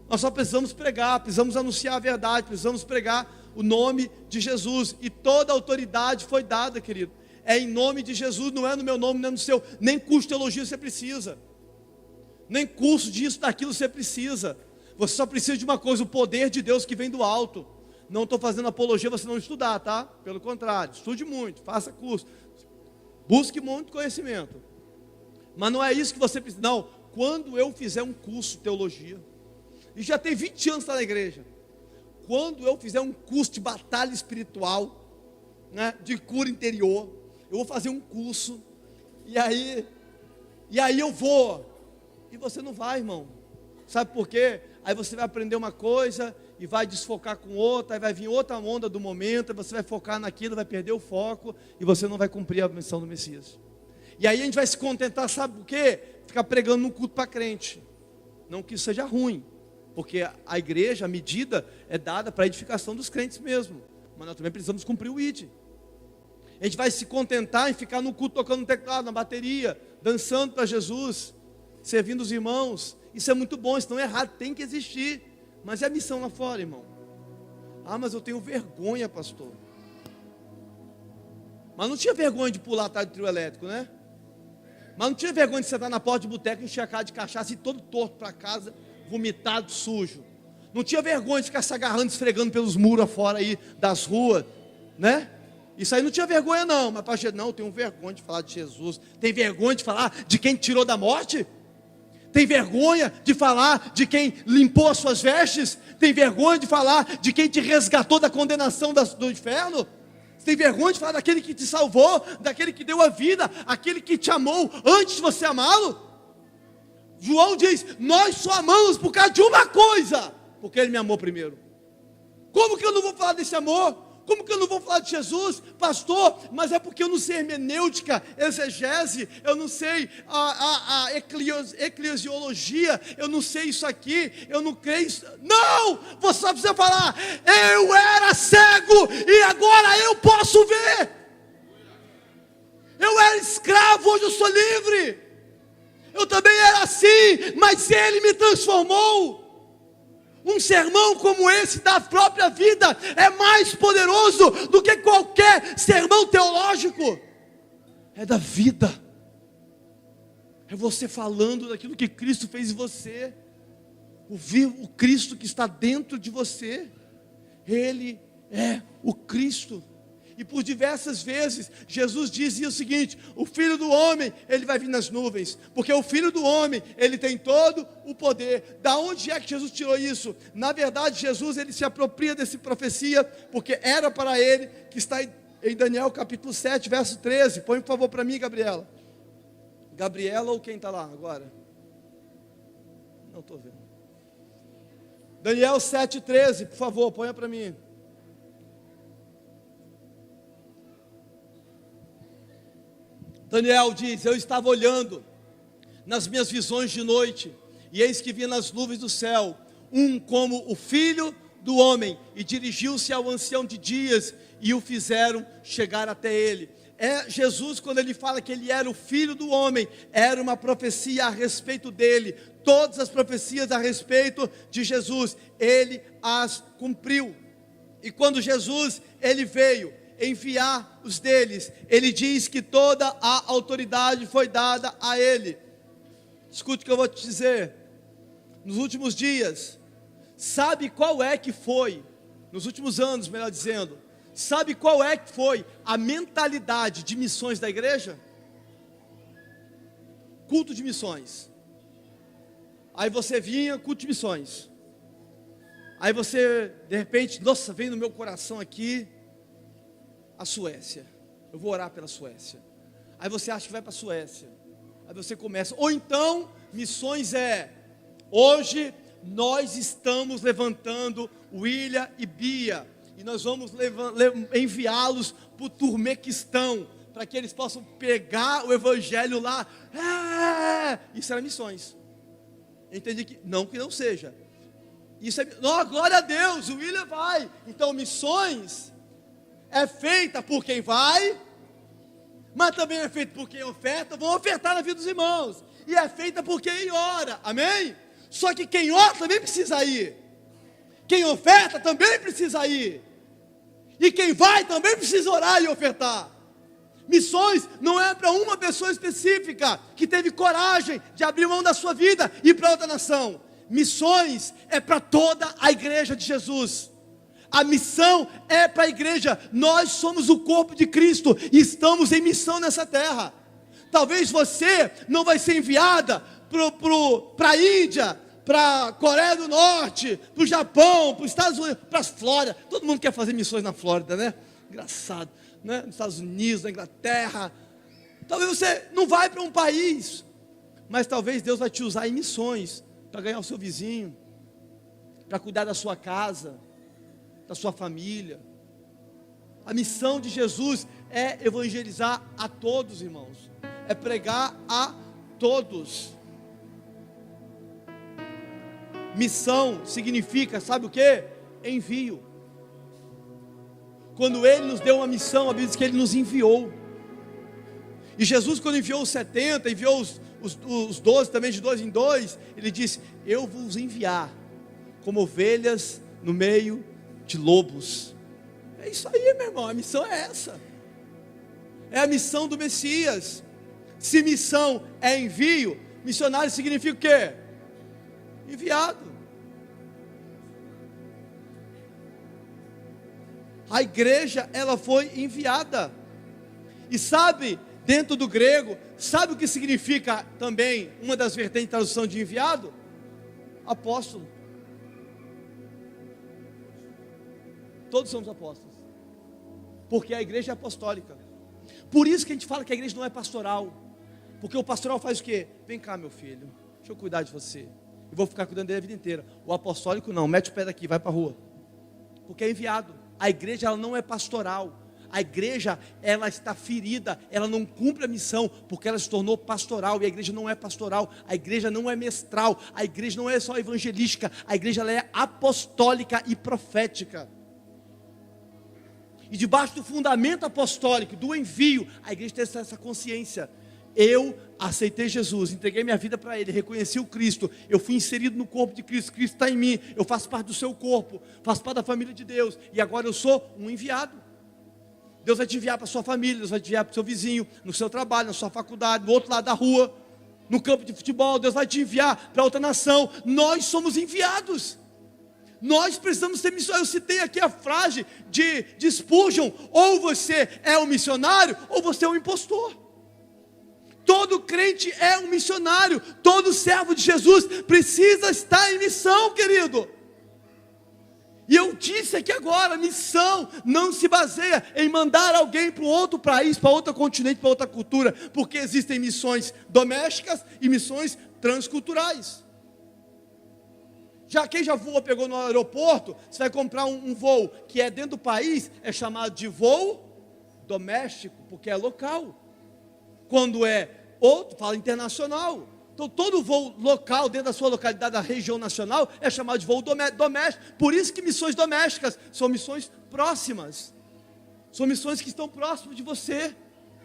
Nós só precisamos pregar, precisamos anunciar a verdade, precisamos pregar o nome de Jesus. E toda a autoridade foi dada, querido. É em nome de Jesus, não é no meu nome, não é no seu. Nem curso de teologia você precisa, nem curso disso, daquilo você precisa. Você só precisa de uma coisa: o poder de Deus que vem do alto. Não estou fazendo apologia você não estudar, tá? Pelo contrário, estude muito, faça curso, busque muito conhecimento. Mas não é isso que você precisa. Não, quando eu fizer um curso de teologia, e já tem 20 anos que está na igreja, quando eu fizer um curso de batalha espiritual, né, de cura interior, eu vou fazer um curso, e aí eu vou, e você não vai, irmão. Sabe por quê? Aí você vai aprender uma coisa e vai desfocar com outra, aí vai vir outra onda do momento, aí você vai focar naquilo, vai perder o foco, e você não vai cumprir a missão do Messias. E aí a gente vai se contentar, sabe por quê? Ficar pregando num culto para crente. Não que isso seja ruim, porque a igreja, a medida é dada para a edificação dos crentes mesmo, mas nós também precisamos cumprir o ID. A gente vai se contentar em ficar no culto tocando no teclado, na bateria, dançando para Jesus, servindo os irmãos. Isso é muito bom, isso não é errado, tem que existir. Mas é a missão lá fora, irmão. Ah, mas eu tenho vergonha, pastor. Mas não tinha vergonha de pular atrás do trio elétrico, né? Mas não tinha vergonha de sentar na porta de boteco, encher a cara de cachaça e todo torto para casa, vomitado, sujo. Não tinha vergonha de ficar se agarrando, esfregando pelos muros afora aí das ruas, né? Isso aí não tinha vergonha não, mas pastor, não, eu tenho vergonha de falar de Jesus. Tem vergonha de falar de quem te tirou da morte? Tem vergonha de falar de quem limpou as suas vestes? Tem vergonha de falar de quem te resgatou da condenação do inferno? Tem vergonha de falar daquele que te salvou, daquele que deu a vida, aquele que te amou antes de você amá-lo? João diz, nós só amamos por causa de uma coisa, porque ele me amou primeiro. Como que eu não vou falar desse amor? Como que eu não vou falar de Jesus, pastor? Mas é porque eu não sei hermenêutica, exegese, eu não sei a eclesiologia, eu não sei isso aqui, eu não creio isso. Não! Você só precisa falar, eu era cego e agora eu posso ver. Eu era escravo, hoje eu sou livre. Eu também era assim, mas Ele me transformou. Um sermão como esse da própria vida é mais poderoso do que qualquer sermão teológico. É da vida. É você falando daquilo que Cristo fez em você. O Cristo que está dentro de você. Ele é o Cristo. E por diversas vezes, Jesus dizia o seguinte, o Filho do Homem, ele vai vir nas nuvens, porque o Filho do Homem, ele tem todo o poder. Da onde é que Jesus tirou isso? Na verdade, Jesus, ele se apropria dessa profecia, porque era para ele, que está em Daniel capítulo 7, verso 13, põe por favor para mim, Gabriela. Gabriela ou quem está lá agora? Não estou vendo. Daniel 7, 13, por favor, põe para mim. Daniel diz, eu estava olhando nas minhas visões de noite, e eis que vinha nas nuvens do céu, um como o Filho do Homem, e dirigiu-se ao ancião de dias, e o fizeram chegar até ele. Jesus, quando ele fala que ele era o Filho do Homem, era uma profecia a respeito dele. Todas as profecias a respeito de Jesus, ele as cumpriu. E quando Jesus, ele veio enviar os deles, ele diz que toda a autoridade foi dada a ele. Escute o que eu vou te dizer. Nos últimos dias, sabe qual é que foi, nos últimos anos, melhor dizendo, sabe qual é que foi a mentalidade de missões da igreja? Culto de missões. Aí você vinha, culto de missões. Aí você, de repente, nossa, vem no meu coração aqui a Suécia. Eu vou orar pela Suécia. Aí você acha que vai para a Suécia. Aí você começa. Ou então, missões hoje nós estamos levantando William e Bia. E nós vamos enviá-los para o Turmequistão, para que eles possam pegar o evangelho lá. Isso era missões. Eu entendi que não seja. Isso é, glória a Deus, o William vai. Então missões é feita por quem vai, mas também é feita por quem oferta. Vão ofertar na vida dos irmãos. E é feita por quem ora, amém? Só que quem ora também precisa ir. Quem oferta também precisa ir. E quem vai também precisa orar e ofertar. Missões não é para uma pessoa específica que teve coragem de abrir mão da sua vida e ir para outra nação. Missões é para toda a igreja de Jesus. A missão é para a igreja. Nós somos o corpo de Cristo e estamos em missão nessa terra. Talvez você não vai ser enviada para a Índia, para a Coreia do Norte, para o Japão, para os Estados Unidos, para a Flórida. Todo mundo quer fazer missões na Flórida, né? Engraçado, né? Nos Estados Unidos, na Inglaterra. Talvez você não vai para um país, mas talvez Deus vai te usar em missões para ganhar o seu vizinho, para cuidar da sua casa, da sua família. A missão de Jesus é evangelizar a todos, irmãos. É pregar a todos. Missão significa, sabe o que? Envio. Quando Ele nos deu uma missão, a Bíblia diz que Ele nos enviou. E Jesus, quando enviou os 70, enviou os 12 também, de 2 em 2, Ele disse, eu vos enviar como ovelhas no meio de lobos. É isso aí, meu irmão, a missão é essa. É a missão do Messias. Se missão é envio, missionário significa o quê? Enviado. A igreja, ela foi enviada. E sabe, dentro do grego, sabe o que significa também uma das vertentes de tradução de enviado? Apóstolo. Todos somos apóstolos. Porque a igreja é apostólica. Por isso que a gente fala que a igreja não é pastoral. Porque o pastoral faz o quê? Vem cá, meu filho, deixa eu cuidar de você. Eu vou ficar cuidando dele a vida inteira. O apostólico não, mete o pé daqui, vai para a rua. Porque é enviado. A igreja, ela não é pastoral. A igreja, ela está ferida, ela não cumpre a missão, porque ela se tornou pastoral. E a igreja não é pastoral, a igreja não é mestral, a igreja não é só evangelística, a igreja ela é apostólica e profética. E debaixo do fundamento apostólico, do envio, a igreja tem essa consciência. Eu aceitei Jesus, entreguei minha vida para Ele, reconheci o Cristo, eu fui inserido no corpo de Cristo, Cristo está em mim, eu faço parte do seu corpo, faço parte da família de Deus, e agora eu sou um enviado. Deus vai te enviar para a sua família, Deus vai te enviar para o seu vizinho, no seu trabalho, na sua faculdade, do outro lado da rua, no campo de futebol, Deus vai te enviar para outra nação. Nós somos enviados. Nós precisamos ter missão. Eu citei aqui a frase de Spurgeon: ou você é um missionário, ou você é um impostor. Todo crente é um missionário. Todo servo de Jesus precisa estar em missão, querido. E eu disse aqui agora, missão não se baseia em mandar alguém para outro país, para outro continente, para outra cultura, porque existem missões domésticas e missões transculturais. Já quem já voou, pegou no aeroporto, você vai comprar um voo que é dentro do país, é chamado de voo doméstico, porque é local. Quando é outro, fala internacional. Então todo voo local, dentro da sua localidade, da região nacional, é chamado de voo doméstico. Por isso que missões domésticas são missões próximas. São missões que estão próximas de você.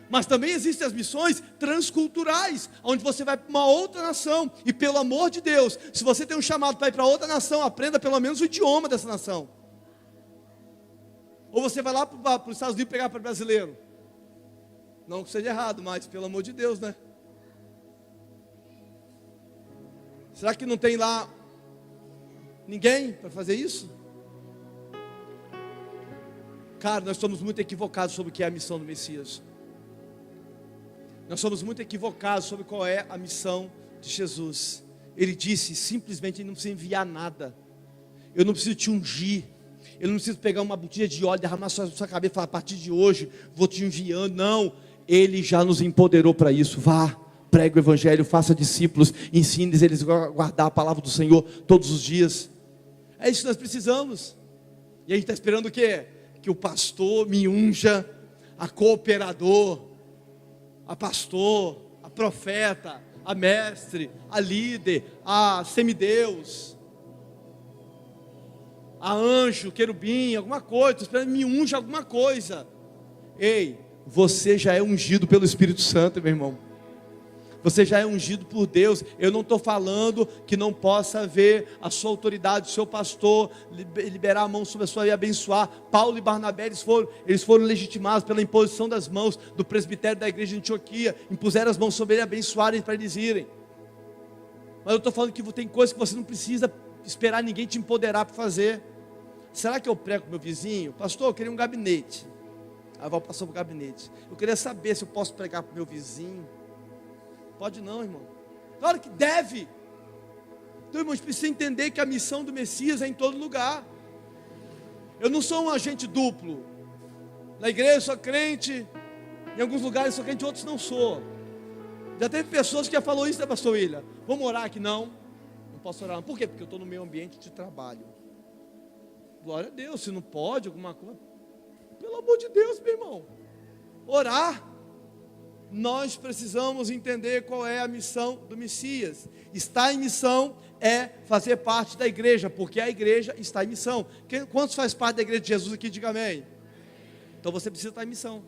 Mas também existem as missões transculturais, onde você vai para uma outra nação. E pelo amor de Deus, se você tem um chamado para ir para outra nação, aprenda pelo menos o idioma dessa nação. Ou você vai lá para os Estados Unidos pegar para brasileiro. Não que seja errado, mas pelo amor de Deus, né? Será que não tem lá ninguém para fazer isso? Cara, nós estamos muito equivocados sobre o que é a missão do Messias. Nós somos muito equivocados sobre qual é a missão de Jesus. Ele disse simplesmente: ele não precisa enviar nada. Eu não preciso te ungir. Eu não preciso pegar uma botija de óleo, derramar na sua cabeça e falar: a partir de hoje vou te enviando. Não, Ele já nos empoderou para isso. Vá, pregue o evangelho, faça discípulos, ensine eles a guardar a palavra do Senhor todos os dias. É isso que nós precisamos. E a gente está esperando o quê? Que o pastor me unja a cooperador, a pastor, a profeta, a mestre, a líder, a semideus, a anjo, querubim, alguma coisa. Estou esperando me unja alguma coisa. Ei, você já é ungido pelo Espírito Santo, meu irmão. Você já é ungido por Deus. Eu não estou falando que não possa haver a sua autoridade, o seu pastor, liberar a mão sobre a sua vida e abençoar. Paulo e Barnabé, eles foram legitimados pela imposição das mãos do presbitério da igreja de Antioquia. Impuseram as mãos sobre ele e abençoarem para eles irem. Mas eu estou falando que tem coisas que você não precisa esperar ninguém te empoderar para fazer. Será que eu prego com meu vizinho? Pastor, eu queria um gabinete. Aí vai passar para o gabinete. Eu queria saber se eu posso pregar para o meu vizinho. Pode não, irmão. Claro que deve. Então, irmãos, precisa entender que a missão do Messias é em todo lugar. Eu não sou um agente duplo. Na igreja eu sou crente, em alguns lugares eu sou crente, em outros não sou. Já teve pessoas que já falou isso, né, pastor William? Vamos orar aqui? Não posso orar. Por quê? Porque eu estou no meu ambiente de trabalho. Glória a Deus. Se não pode, alguma coisa, pelo amor de Deus, meu irmão, orar. Nós precisamos entender qual é a missão do Messias. Estar em missão é fazer parte da igreja, porque a igreja está em missão. Quantos faz parte da igreja de Jesus aqui? Diga amém. Então você precisa estar em missão.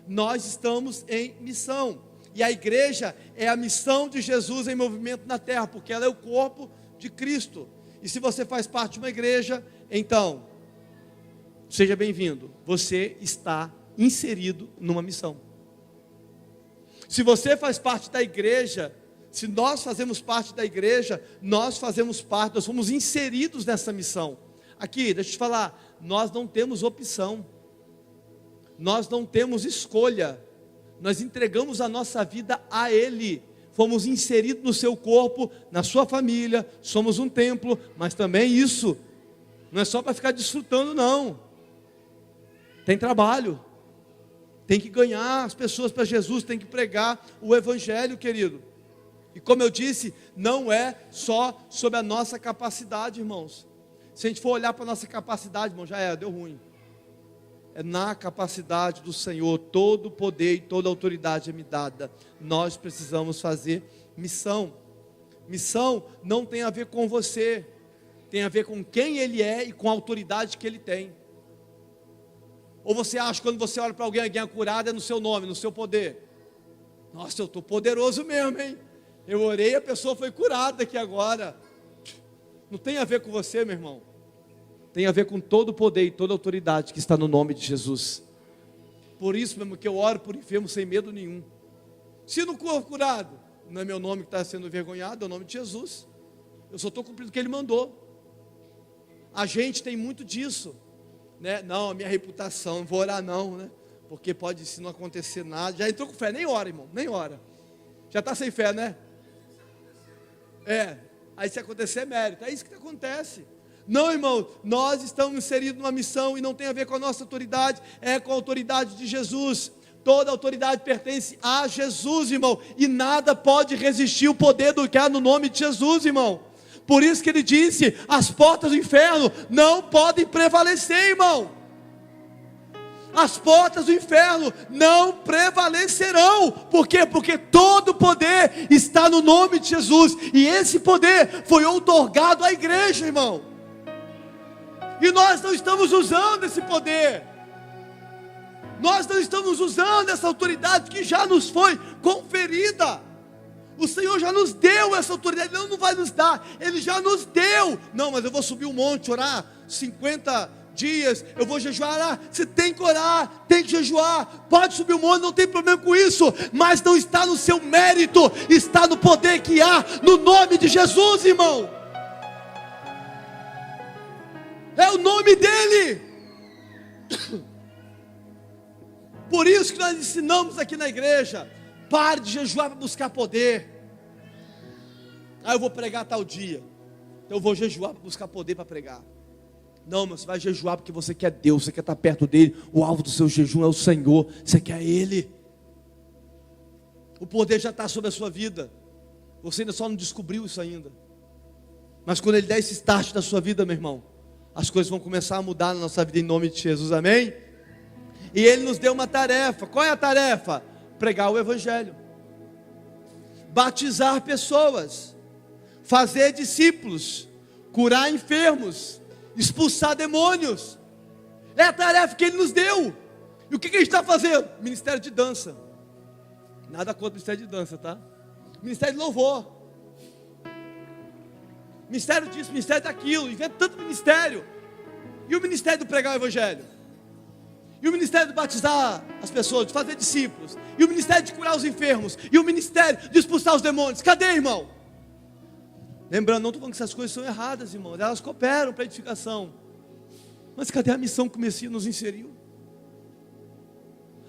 Nós estamos em missão. E a igreja é a missão de Jesus em movimento na terra, porque ela é o corpo de Cristo. E se você faz parte de uma igreja, então, seja bem-vindo. Você está inserido numa missão. Se você faz parte da igreja, se nós fazemos parte da igreja, nós fazemos parte, nós somos inseridos nessa missão. Aqui, deixa eu te falar, nós não temos opção, nós não temos escolha, nós entregamos a nossa vida a Ele, fomos inseridos no seu corpo, na sua família, somos um templo, mas também isso, não é só para ficar desfrutando não, tem trabalho, tem que ganhar as pessoas para Jesus, tem que pregar o Evangelho, querido. E como eu disse, não é só sobre a nossa capacidade, irmãos. Se a gente for olhar para a nossa capacidade, irmão, deu ruim. É na capacidade do Senhor, todo o poder e toda a autoridade é me dada. Nós precisamos fazer missão. Missão não tem a ver com você, tem a ver com quem Ele é e com a autoridade que Ele tem. Ou você acha que quando você olha para alguém é curado, é no seu nome, no seu poder? Nossa, eu estou poderoso mesmo, hein? Eu orei e a pessoa foi curada aqui agora. Não tem a ver com você, meu irmão. Tem a ver com todo o poder e toda a autoridade que está no nome de Jesus. Por isso mesmo que eu oro por enfermo sem medo nenhum. Se não for curado, não é meu nome que está sendo envergonhado, é o nome de Jesus. Eu só estou cumprindo o que Ele mandou. A gente tem muito disso, né? Não, a minha reputação, não vou orar não, né? Porque pode, se não acontecer nada, já entrou com fé, nem ora, irmão, nem ora. Já está sem fé, né? Aí se acontecer é mérito, é isso que acontece. Não, irmão, nós estamos inseridos numa missão e não tem a ver com a nossa autoridade, é com a autoridade de Jesus. Toda autoridade pertence a Jesus, irmão, e nada pode resistir o poder do que há no nome de Jesus, irmão. Por isso que Ele disse, as portas do inferno não podem prevalecer, irmão. As portas do inferno não prevalecerão. Por quê? Porque todo o poder está no nome de Jesus. E esse poder foi outorgado à igreja, irmão. E nós não estamos usando esse poder. Nós não estamos usando essa autoridade que já nos foi conferida. O Senhor já nos deu essa autoridade. Ele não vai nos dar, Ele já nos deu. Não, mas eu vou subir um monte, orar 50 dias, eu vou jejuar. Você tem que orar, tem que jejuar, pode subir o monte, não tem problema com isso, mas não está no seu mérito, está no poder que há no nome de Jesus, irmão. É o nome dEle. Por isso que nós ensinamos aqui na igreja, pare de jejuar para buscar poder. Eu vou pregar tal dia, então eu vou jejuar para buscar poder para pregar. Não, mas você vai jejuar porque você quer Deus, você quer estar perto dEle. O alvo do seu jejum é o Senhor, você quer Ele. O poder já está sobre a sua vida, você ainda só não descobriu isso ainda. Mas quando Ele der esse start na sua vida, meu irmão, as coisas vão começar a mudar na nossa vida em nome de Jesus, amém? E Ele nos deu uma tarefa. Qual é a tarefa? Pregar o Evangelho, batizar pessoas, fazer discípulos, curar enfermos, expulsar demônios. É a tarefa que Ele nos deu. E o que a gente está fazendo? Ministério de dança. Nada contra o ministério de dança, tá? Ministério de louvor, ministério disso, ministério daquilo. Inventa tanto ministério. E o ministério do pregar o Evangelho? E o ministério de batizar as pessoas, de fazer discípulos? E o ministério de curar os enfermos? E o ministério de expulsar os demônios? Cadê, irmão? Lembrando, não estou falando que essas coisas são erradas, irmão. Elas cooperam para a edificação. Mas cadê a missão que o Messias nos inseriu?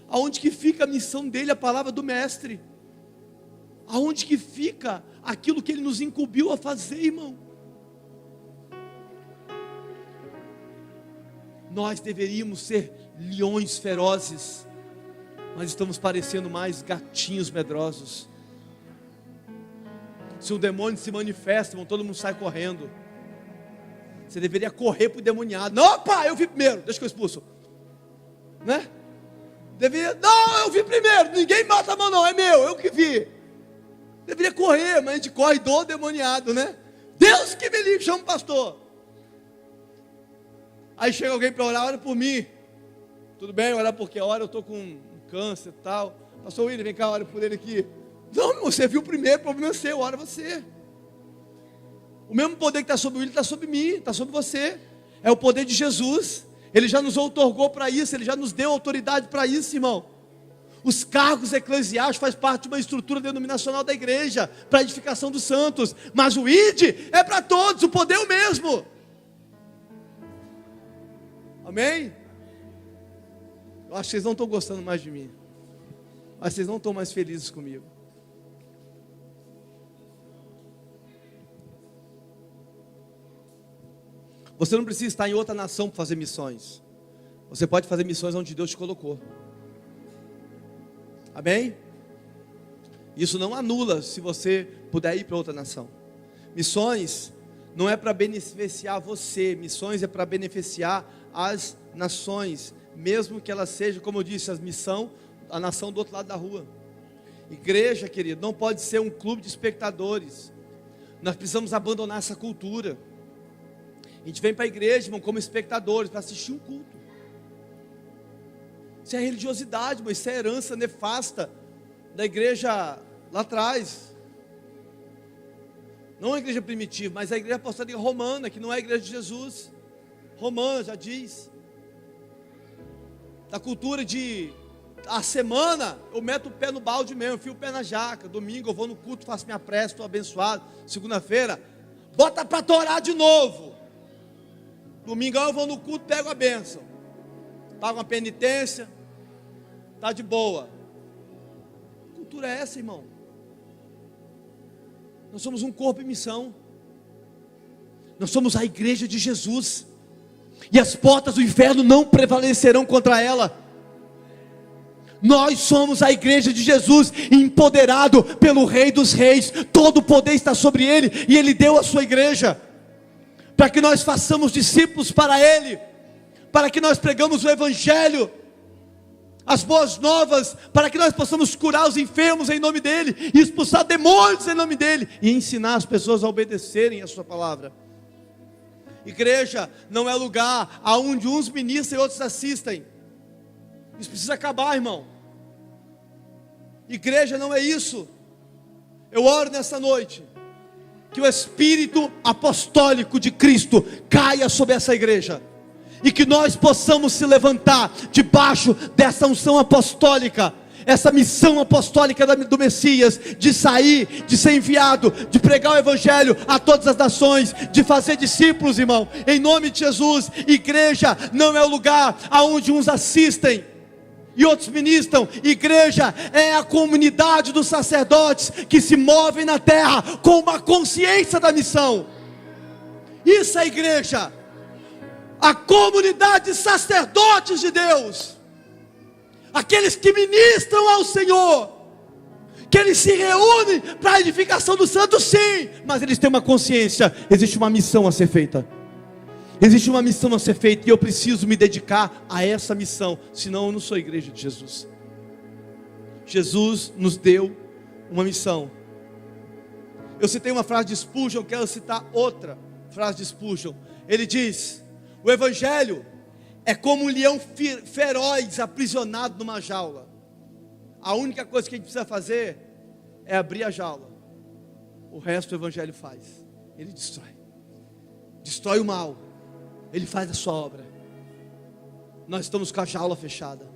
Aonde que fica a missão dele, a palavra do Mestre? Aonde que fica aquilo que Ele nos incumbiu a fazer, irmão? Nós deveríamos ser leões ferozes, mas estamos parecendo mais gatinhos medrosos. Se um demônio se manifesta, irmão, todo mundo sai correndo. Você deveria correr para o demoniado. Não, opa, eu vi primeiro, deixa que eu expulso, né? Deveria, não, eu vi primeiro, ninguém mata a mão não, é meu, eu que vi. Deveria correr, mas a gente corre do demoniado, né? Deus que me livre, chama o pastor. Aí chega alguém para orar, ora por mim. Tudo bem, orar porque ora eu estou com um câncer e tal. Pastor William, vem cá, ora por ele aqui. Não, você viu primeiro, o problema é seu, ora você. O mesmo poder que está sobre o William está sobre mim, está sobre você. É o poder de Jesus. Ele já nos outorgou para isso, Ele já nos deu autoridade para isso, irmão. Os cargos eclesiásticos faz parte de uma estrutura denominacional da igreja, para a edificação dos santos. Mas o ID é para todos, o poder é o mesmo. Amém? Eu acho que vocês não estão gostando mais de mim. Mas vocês não estão mais felizes comigo. Você não precisa estar em outra nação para fazer missões. Você pode fazer missões onde Deus te colocou. Amém? Isso não anula se você puder ir para outra nação. Missões não é para beneficiar você. Missões é para beneficiar as nações. Mesmo que elas sejam, como eu disse, a nação do outro lado da rua. Igreja, querido, não pode ser um clube de espectadores. Nós precisamos abandonar essa cultura. A gente vem para a igreja, irmão, como espectadores, para assistir um culto. Isso é religiosidade, irmão, isso é herança nefasta da igreja lá atrás. Não a igreja primitiva, mas a igreja apostólica romana, que não é a igreja de Jesus. Romana já diz. Da cultura de a semana eu meto o pé no balde mesmo, enfio o pé na jaca. Domingo eu vou no culto, faço minha prece, estou abençoado. Segunda-feira, bota para torar de novo. Domingão eu vou no culto, pego a bênção. Pago uma penitência. Está de boa. Que cultura é essa, irmão? Nós somos um corpo em missão. Nós somos a igreja de Jesus. E as portas do inferno não prevalecerão contra ela. Nós somos a igreja de Jesus, empoderado pelo Rei dos Reis. Todo o poder está sobre Ele, e Ele deu a sua igreja, para que nós façamos discípulos para Ele, para que nós pregamos o Evangelho, as boas novas, para que nós possamos curar os enfermos em nome dEle, e expulsar demônios em nome dEle, e ensinar as pessoas a obedecerem a sua palavra. Igreja não é lugar aonde uns ministram e outros assistem. Isso precisa acabar, irmão. Igreja não é isso. Eu oro nessa noite que o Espírito apostólico de Cristo caia sobre essa igreja, e que nós possamos se levantar debaixo dessa unção apostólica, essa missão apostólica do Messias, de sair, de ser enviado, de pregar o Evangelho a todas as nações, de fazer discípulos, irmão, em nome de Jesus. Igreja não é o lugar aonde uns assistem e outros ministram. Igreja é a comunidade dos sacerdotes que se movem na terra com uma consciência da missão. Isso é igreja, a comunidade de sacerdotes de Deus, aqueles que ministram ao Senhor, que eles se reúnem para a edificação do santo, sim, mas eles têm uma consciência, existe uma missão a ser feita. Existe uma missão a ser feita, e eu preciso me dedicar a essa missão, senão eu não sou a igreja de Jesus. Jesus nos deu uma missão. Eu citei uma frase de Spurgeon, quero citar outra frase de Spurgeon. Ele diz: o Evangelho é como um leão feroz aprisionado numa jaula. A única coisa que a gente precisa fazer é abrir a jaula. O resto o Evangelho faz. Ele destrói o mal. Ele faz a sua obra. Nós estamos com a jaula fechada.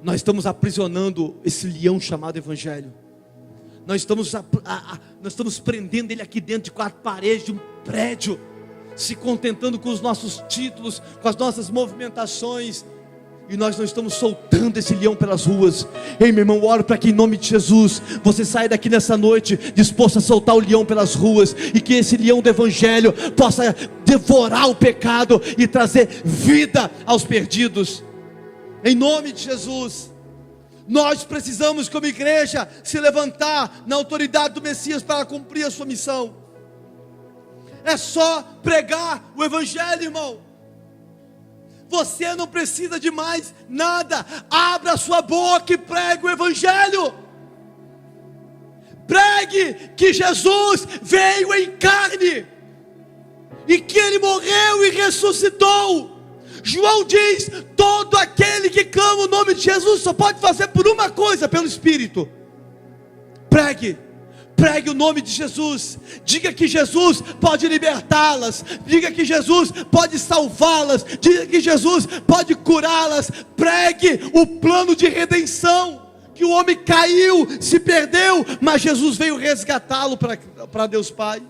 Nós estamos aprisionando esse leão chamado Evangelho. Nós estamos prendendo ele aqui dentro de 4 paredes de um prédio, se contentando com os nossos títulos, com as nossas movimentações, e nós não estamos soltando esse leão pelas ruas. Ei, meu irmão, oro para que em nome de Jesus você saia daqui nessa noite disposto a soltar o leão pelas ruas, e que esse leão do Evangelho possa devorar o pecado e trazer vida aos perdidos, em nome de Jesus. Nós precisamos, como igreja, se levantar na autoridade do Messias para cumprir a sua missão. É só pregar o Evangelho, irmão. Você não precisa de mais nada. Abra a sua boca e pregue o Evangelho. Pregue que Jesus veio em carne, e que Ele morreu e ressuscitou. João diz: todo aquele que clama o nome de Jesus só pode fazer por uma coisa, pelo Espírito. Pregue o nome de Jesus. Diga que Jesus pode libertá-las. Diga que Jesus pode salvá-las. Diga que Jesus pode curá-las. Pregue o plano de redenção, que o homem caiu, se perdeu, mas Jesus veio resgatá-lo para Deus Pai.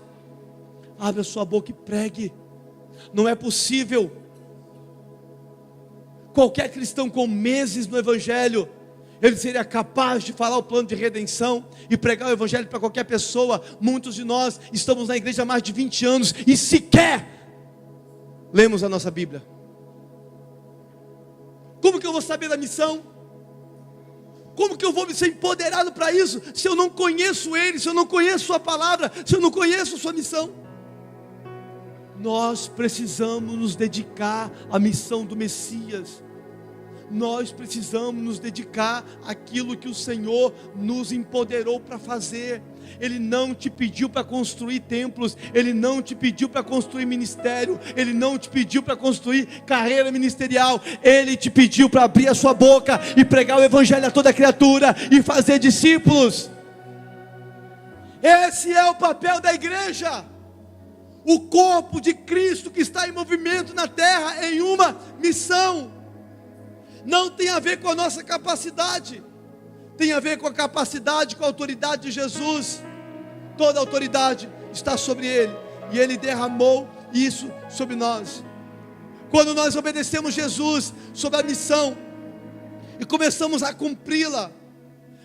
Abre a sua boca e pregue. Não é possível qualquer cristão com meses no Evangelho, ele seria capaz de falar o plano de redenção e pregar o Evangelho para qualquer pessoa. Muitos de nós estamos na igreja há mais de 20 anos e sequer lemos a nossa Bíblia. Como que eu vou saber da missão? Como que eu vou ser empoderado para isso, se eu não conheço Ele, se eu não conheço Sua palavra, se eu não conheço Sua missão? Nós precisamos nos dedicar à missão do Messias. Nós precisamos nos dedicar àquilo que o Senhor nos empoderou para fazer. Ele não te pediu para construir templos, Ele não te pediu para construir ministério, Ele não te pediu para construir carreira ministerial, Ele te pediu para abrir a sua boca e pregar o Evangelho a toda criatura e fazer discípulos. Esse é o papel da igreja, o corpo de Cristo que está em movimento na terra em uma missão. Não tem a ver com a nossa capacidade, tem a ver com a capacidade, com a autoridade de Jesus. Toda a autoridade está sobre Ele, e Ele derramou isso sobre nós. Quando nós obedecemos Jesus sobre a missão e começamos a cumpri-la,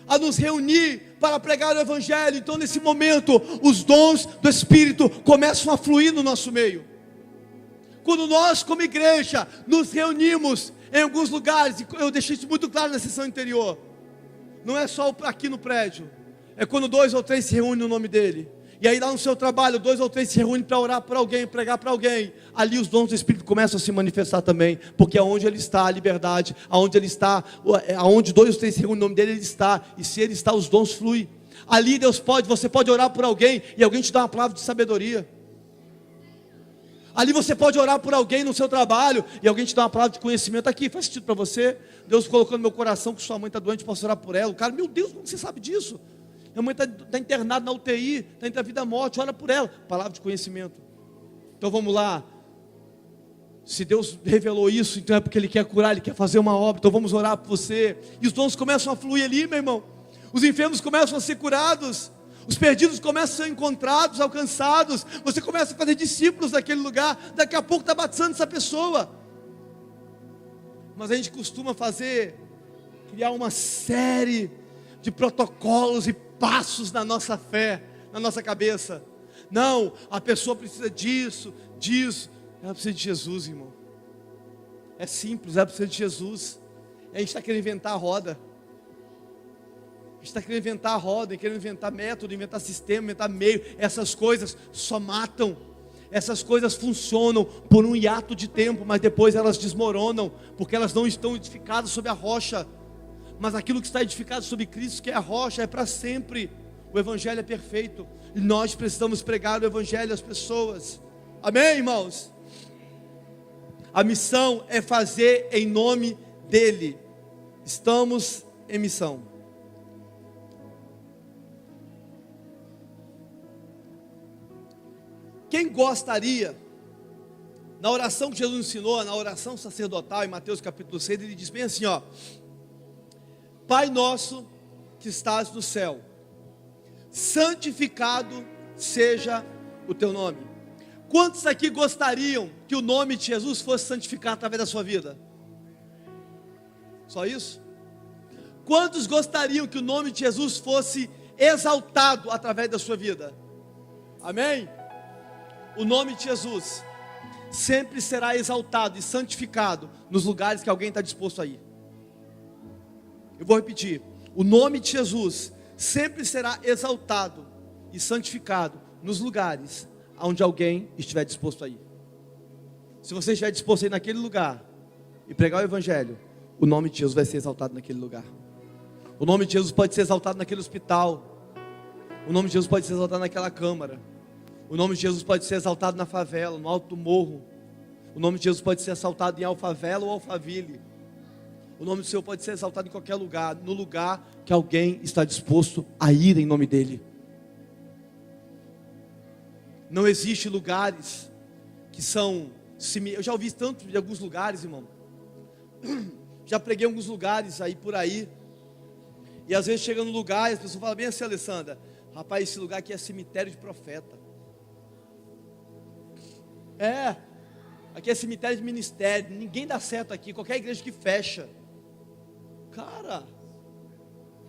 a nos reunir para pregar o Evangelho, então nesse momento os dons do Espírito começam a fluir no nosso meio. Quando nós como igreja nos reunimos em alguns lugares, e eu deixei isso muito claro na sessão anterior, não é só aqui no prédio, é quando 2 ou 3 se reúnem no nome dEle, e aí lá no seu trabalho, 2 ou 3 se reúnem para orar por alguém, pregar para alguém, ali os dons do Espírito começam a se manifestar também, porque aonde Ele está, a liberdade, aonde Ele está, aonde 2 ou 3 se reúnem no nome dEle, Ele está, e se Ele está, os dons fluem. Ali você pode orar por alguém, e alguém te dá uma palavra de sabedoria. Ali você pode orar por alguém no seu trabalho, e alguém te dá uma palavra de conhecimento. Aqui, faz sentido para você? Deus colocou no meu coração que sua mãe está doente, posso orar por ela. O cara, meu Deus, como você sabe disso? Minha mãe está internada na UTI, está entre a vida e a morte, ora por ela. Palavra de conhecimento. Então vamos lá. Se Deus revelou isso, então é porque Ele quer curar, Ele quer fazer uma obra. Então vamos orar por você. E os dons começam a fluir ali, meu irmão. Os enfermos começam a ser curados. Os perdidos começam a ser encontrados, alcançados. Você começa a fazer discípulos naquele lugar. Daqui a pouco está batizando essa pessoa. Mas a gente costuma criar uma série de protocolos e passos na nossa fé, na nossa cabeça. Não, a pessoa precisa disso. Ela precisa de Jesus, irmão. É simples, ela precisa de Jesus. A gente está querendo inventar a roda. A gente está querendo inventar a roda, querendo inventar método, inventar sistema, inventar meio. Essas coisas só matam. Essas coisas funcionam por um hiato de tempo, mas depois elas desmoronam, porque elas não estão edificadas sobre a rocha. Mas aquilo que está edificado sobre Cristo, que é a rocha, é para sempre. O Evangelho é perfeito, e nós precisamos pregar o Evangelho às pessoas. Amém, irmãos? A missão é fazer em nome dEle. Estamos em missão. Quem gostaria, na oração que Jesus ensinou, na oração sacerdotal, em Mateus capítulo 6, Ele diz bem assim, ó: Pai nosso que estás no céu, santificado seja o teu nome. Quantos aqui gostariam que o nome de Jesus fosse santificado através da sua vida? Só isso? Quantos gostariam que o nome de Jesus fosse exaltado através da sua vida? Amém? O nome de Jesus sempre será exaltado e santificado nos lugares que alguém está disposto a ir. Eu vou repetir: o nome de Jesus sempre será exaltado e santificado nos lugares onde alguém estiver disposto a ir. Se você estiver disposto a ir naquele lugar e pregar o Evangelho, o nome de Jesus vai ser exaltado naquele lugar. O nome de Jesus pode ser exaltado naquele hospital. O nome de Jesus pode ser exaltado naquela câmara. O nome de Jesus pode ser exaltado na favela, no alto do morro. O nome de Jesus pode ser exaltado em Alfavela ou Alphaville. O nome do Senhor pode ser exaltado em qualquer lugar, no lugar que alguém está disposto a ir em nome dEle. Não existe lugares que são... Eu já ouvi tanto de alguns lugares, irmão. Já preguei em alguns lugares aí por aí. E às vezes chega no lugar e as pessoas falam bem assim: Alessandra, rapaz, esse lugar aqui é cemitério de profeta. Aqui é cemitério de ministério, ninguém dá certo aqui, qualquer igreja que fecha. Cara,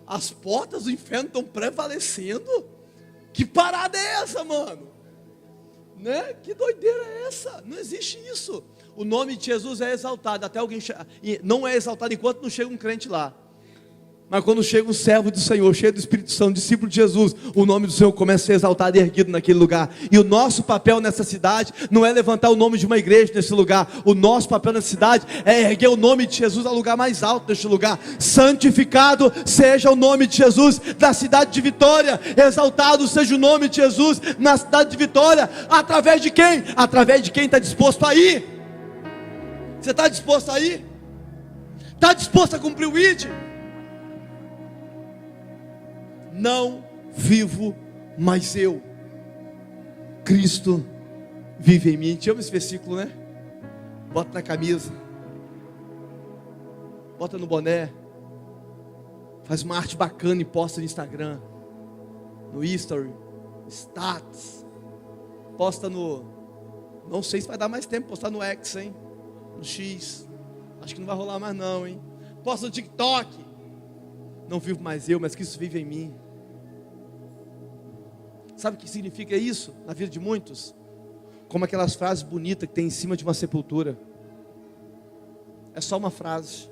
as portas do inferno estão prevalecendo. Que parada é essa, mano? Né? Que doideira é essa? Não existe isso. O nome de Jesus é exaltado, até alguém não é exaltado enquanto não chega um crente lá. Mas quando chega um servo do Senhor, cheio do Espírito Santo, discípulo de Jesus, o nome do Senhor começa a ser exaltado e erguido naquele lugar. E o nosso papel nessa cidade não é levantar o nome de uma igreja nesse lugar. O nosso papel nessa cidade é erguer o nome de Jesus ao lugar mais alto deste lugar. Santificado seja o nome de Jesus da cidade de Vitória. Exaltado seja o nome de Jesus na cidade de Vitória. Através de quem? Através de quem está disposto a ir. Você está disposto a ir? Está disposto a cumprir o ID? Não vivo mais eu, Cristo vive em mim. Te amo esse versículo, né? Bota na camisa, bota no boné, faz uma arte bacana e posta no Instagram, no History, Stats, posta no, não sei se vai dar mais tempo, postar no X, hein? No X, acho que não vai rolar mais não, hein? Posta no TikTok. Não vivo mais eu, mas Cristo vive em mim. Sabe o que significa isso na vida de muitos? Como aquelas frases bonitas que tem em cima de uma sepultura. É só uma frase.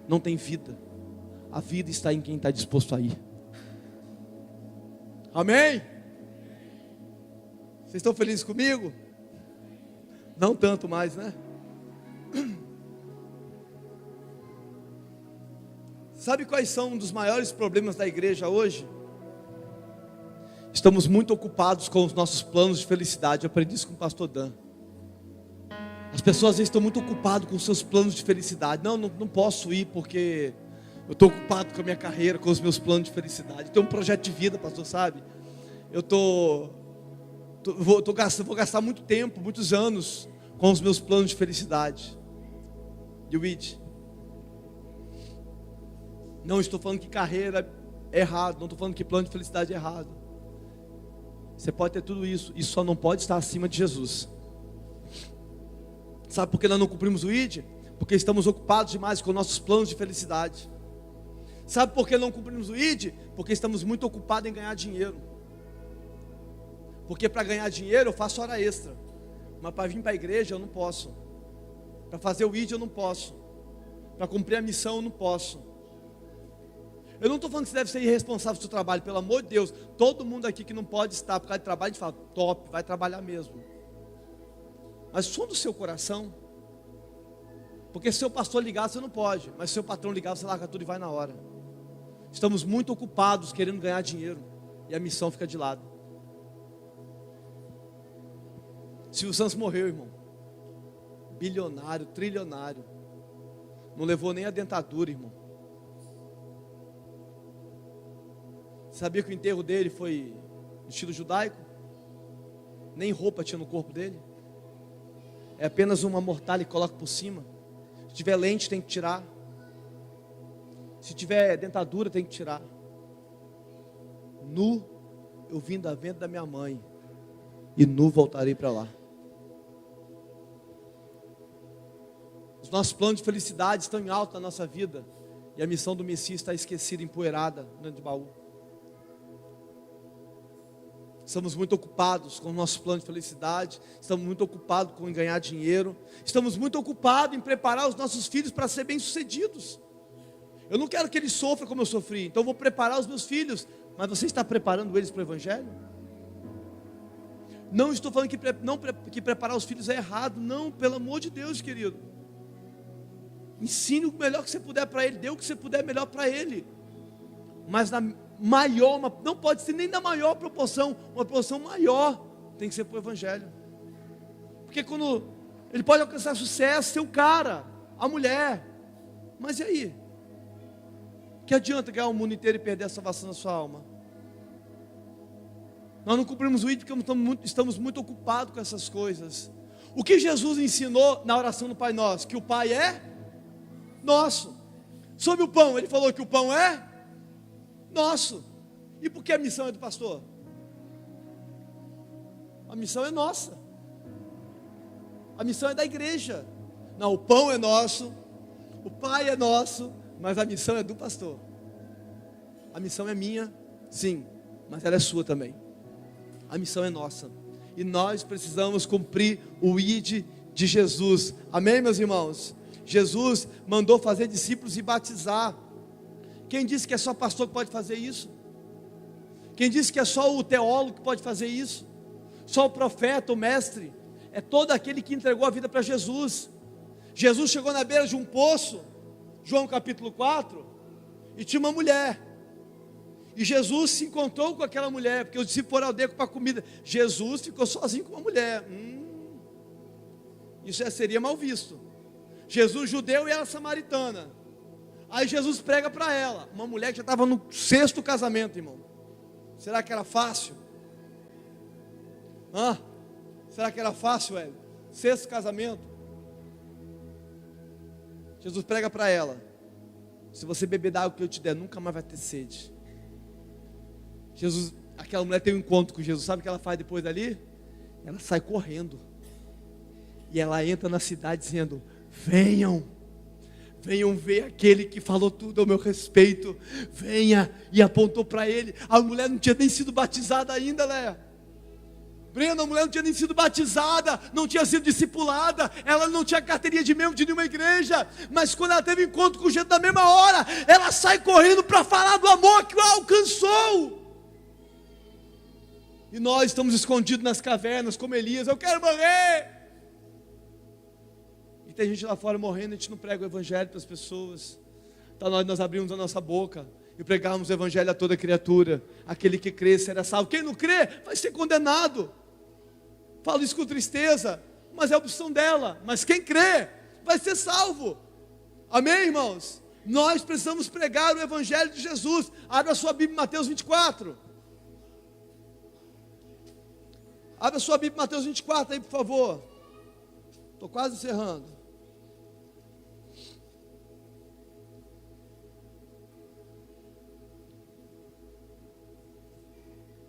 Não tem vida. A vida está em quem está disposto a ir. Amém? Vocês estão felizes comigo? Não tanto mais, né? Sabe quais são um dos maiores problemas da igreja hoje? Estamos muito ocupados com os nossos planos de felicidade. Eu aprendi isso com o pastor Dan. As pessoas às vezes estão muito ocupadas com os seus planos de felicidade. Não posso ir porque eu estou ocupado com a minha carreira, com os meus planos de felicidade. Tem um projeto de vida, pastor, sabe? Vou gastar muito tempo, muitos anos com os meus planos de felicidade. E o ID? Não estou falando que carreira é errado, não estou falando que plano de felicidade é errado. Você pode ter tudo isso só não pode estar acima de Jesus. Sabe por que nós não cumprimos o ID? Porque estamos ocupados demais com nossos planos de felicidade. Sabe por que não cumprimos o ID? Porque estamos muito ocupados em ganhar dinheiro. Porque para ganhar dinheiro eu faço hora extra, mas para vir para a igreja eu não posso. Para fazer o ID eu não posso. Para cumprir a missão eu não posso. Eu não estou falando que você deve ser irresponsável do seu trabalho, pelo amor de Deus. Todo mundo aqui que não pode estar por causa de trabalho, a gente fala, top, vai trabalhar mesmo. Mas som do seu coração, porque se seu pastor ligar, você não pode, mas se seu patrão ligar, você larga tudo e vai na hora. Estamos muito ocupados querendo ganhar dinheiro, e a missão fica de lado. Silvio Santos morreu, irmão. Bilionário, trilionário. Não levou nem a dentadura, irmão. Sabia que o enterro dele foi no estilo judaico? Nem roupa tinha no corpo dele. É apenas uma mortalha que coloca por cima. Se tiver lente tem que tirar. Se tiver dentadura tem que tirar. Nu eu vim da venda da minha mãe, e nu voltarei para lá. Os nossos planos de felicidade estão em alta na nossa vida, e a missão do Messias está esquecida, empoeirada dentro de baú. Estamos muito ocupados com o nosso plano de felicidade, estamos muito ocupados com ganhar dinheiro, estamos muito ocupados em preparar os nossos filhos para ser bem-sucedidos. Eu não quero que eles sofram como eu sofri, então eu vou preparar os meus filhos. Mas você está preparando eles para o Evangelho? Não estou falando que preparar os filhos é errado, não, pelo amor de Deus, querido. Ensine o melhor que você puder para ele, dê o que você puder melhor para ele. Mas na maior, não pode ser nem na maior proporção, uma proporção maior tem que ser para o Evangelho. Porque quando ele pode alcançar sucesso, ser o cara, a mulher, mas e aí? Que adianta ganhar o mundo inteiro e perder a salvação da sua alma? Nós não cumprimos o ID porque estamos muito ocupados com essas coisas. O que Jesus ensinou na oração do Pai Nosso? Que o Pai é nosso. Sobre o pão, ele falou que o pão é nosso. E por que a missão é do pastor? A missão é nossa. A missão é da igreja. Não, o pão é nosso, o Pai é nosso, mas a missão é do pastor. A missão é minha, sim, mas ela é sua também. A missão é nossa. E nós precisamos cumprir o ID de Jesus. Amém, meus irmãos? Jesus mandou fazer discípulos e batizar. Quem disse que é só pastor que pode fazer isso? Quem disse que é só o teólogo que pode fazer isso? Só o profeta, o mestre? É todo aquele que entregou a vida para Jesus. Jesus chegou na beira de um poço, João capítulo 4, e tinha uma mulher. E Jesus se encontrou com aquela mulher, porque os discípulos foram ao aldeia para comida. Jesus ficou sozinho com uma mulher. Isso já seria mal visto. Jesus judeu e ela samaritana. Aí Jesus prega para ela, uma mulher que já estava no 6º casamento, irmão. Será que era fácil? Será que era fácil, velho? 6º casamento. Jesus prega para ela: se você beber da água que eu te der, nunca mais vai ter sede. Aquela mulher tem um encontro com Jesus. Sabe o que ela faz depois dali? Ela sai correndo. E ela entra na cidade dizendo: venham ver aquele que falou tudo ao meu respeito. Venha. E apontou para ele. A mulher não tinha nem sido batizada ainda, Léa. Brenda, a mulher não tinha nem sido batizada, não tinha sido discipulada, ela não tinha carteirinha de membro de nenhuma igreja, mas quando ela teve encontro com Jesus na mesma hora, ela sai correndo para falar do amor que o alcançou. E nós estamos escondidos nas cavernas como Elias: eu quero morrer. E tem gente lá fora morrendo, a gente não prega o evangelho para as pessoas. Então nós abrimos a nossa boca e pregamos o evangelho a toda criatura. Aquele que crê será salvo, quem não crê vai ser condenado. Falo isso com tristeza, mas é a opção dela. Mas quem crê vai ser salvo. Amém, irmãos? Nós precisamos pregar o evangelho de Jesus. Abra a sua Bíblia em Mateus 24. Abra a sua Bíblia em Mateus 24 aí, por favor. Estou quase encerrando.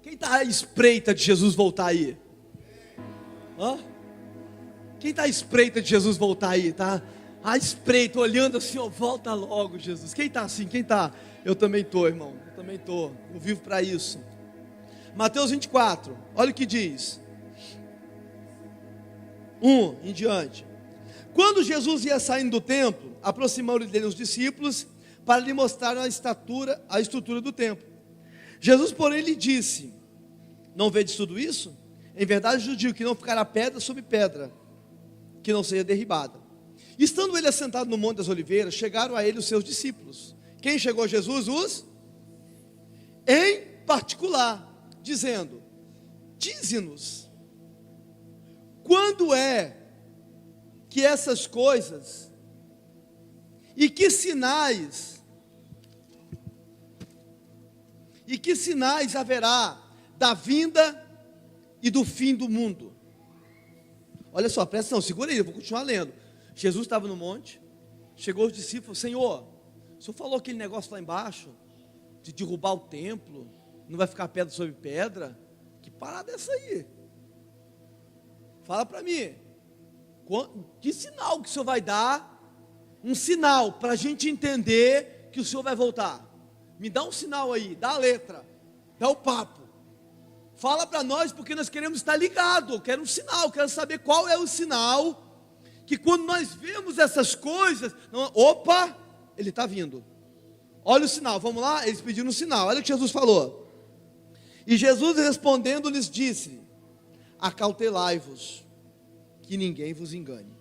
Quem está à espreita de Jesus voltar aí? Quem está à espreita de Jesus voltar aí? Tá à espreita, olhando assim, volta logo, Jesus. Quem está assim? Quem está? Eu também estou, irmão. Eu também estou. Eu vivo para isso. Mateus 24, olha o que diz. 1 em diante. Quando Jesus ia saindo do templo, aproximaram-lhe dele os discípulos para lhe mostrar a estrutura do templo. Jesus, porém, lhe disse: não vedes tudo isso? Em verdade eu digo que não ficará pedra sobre pedra que não seja derribada. Estando ele assentado no Monte das Oliveiras, chegaram a ele os seus discípulos. Quem chegou a Jesus? Em particular, dizendo: dize-nos, quando é que essas coisas e que sinais haverá da vinda e do fim do mundo? Olha só, presta atenção, segura aí, eu vou continuar lendo. Jesus estava no monte, chegou os discípulos: Senhor, o Senhor falou aquele negócio lá embaixo, de derrubar o templo, não vai ficar pedra sobre pedra? Que parada é essa aí? Fala para mim, que sinal que o Senhor vai dar? Um sinal para a gente entender que o Senhor vai voltar. Me dá um sinal aí, dá a letra, dá o papo. Fala para nós, porque nós queremos estar ligados. Eu quero um sinal, quero saber qual é o sinal, que quando nós vemos essas coisas, opa, ele está vindo. Olha o sinal, vamos lá? Eles pediram um sinal, olha o que Jesus falou. E Jesus respondendo lhes disse: acautelai-vos, que ninguém vos engane.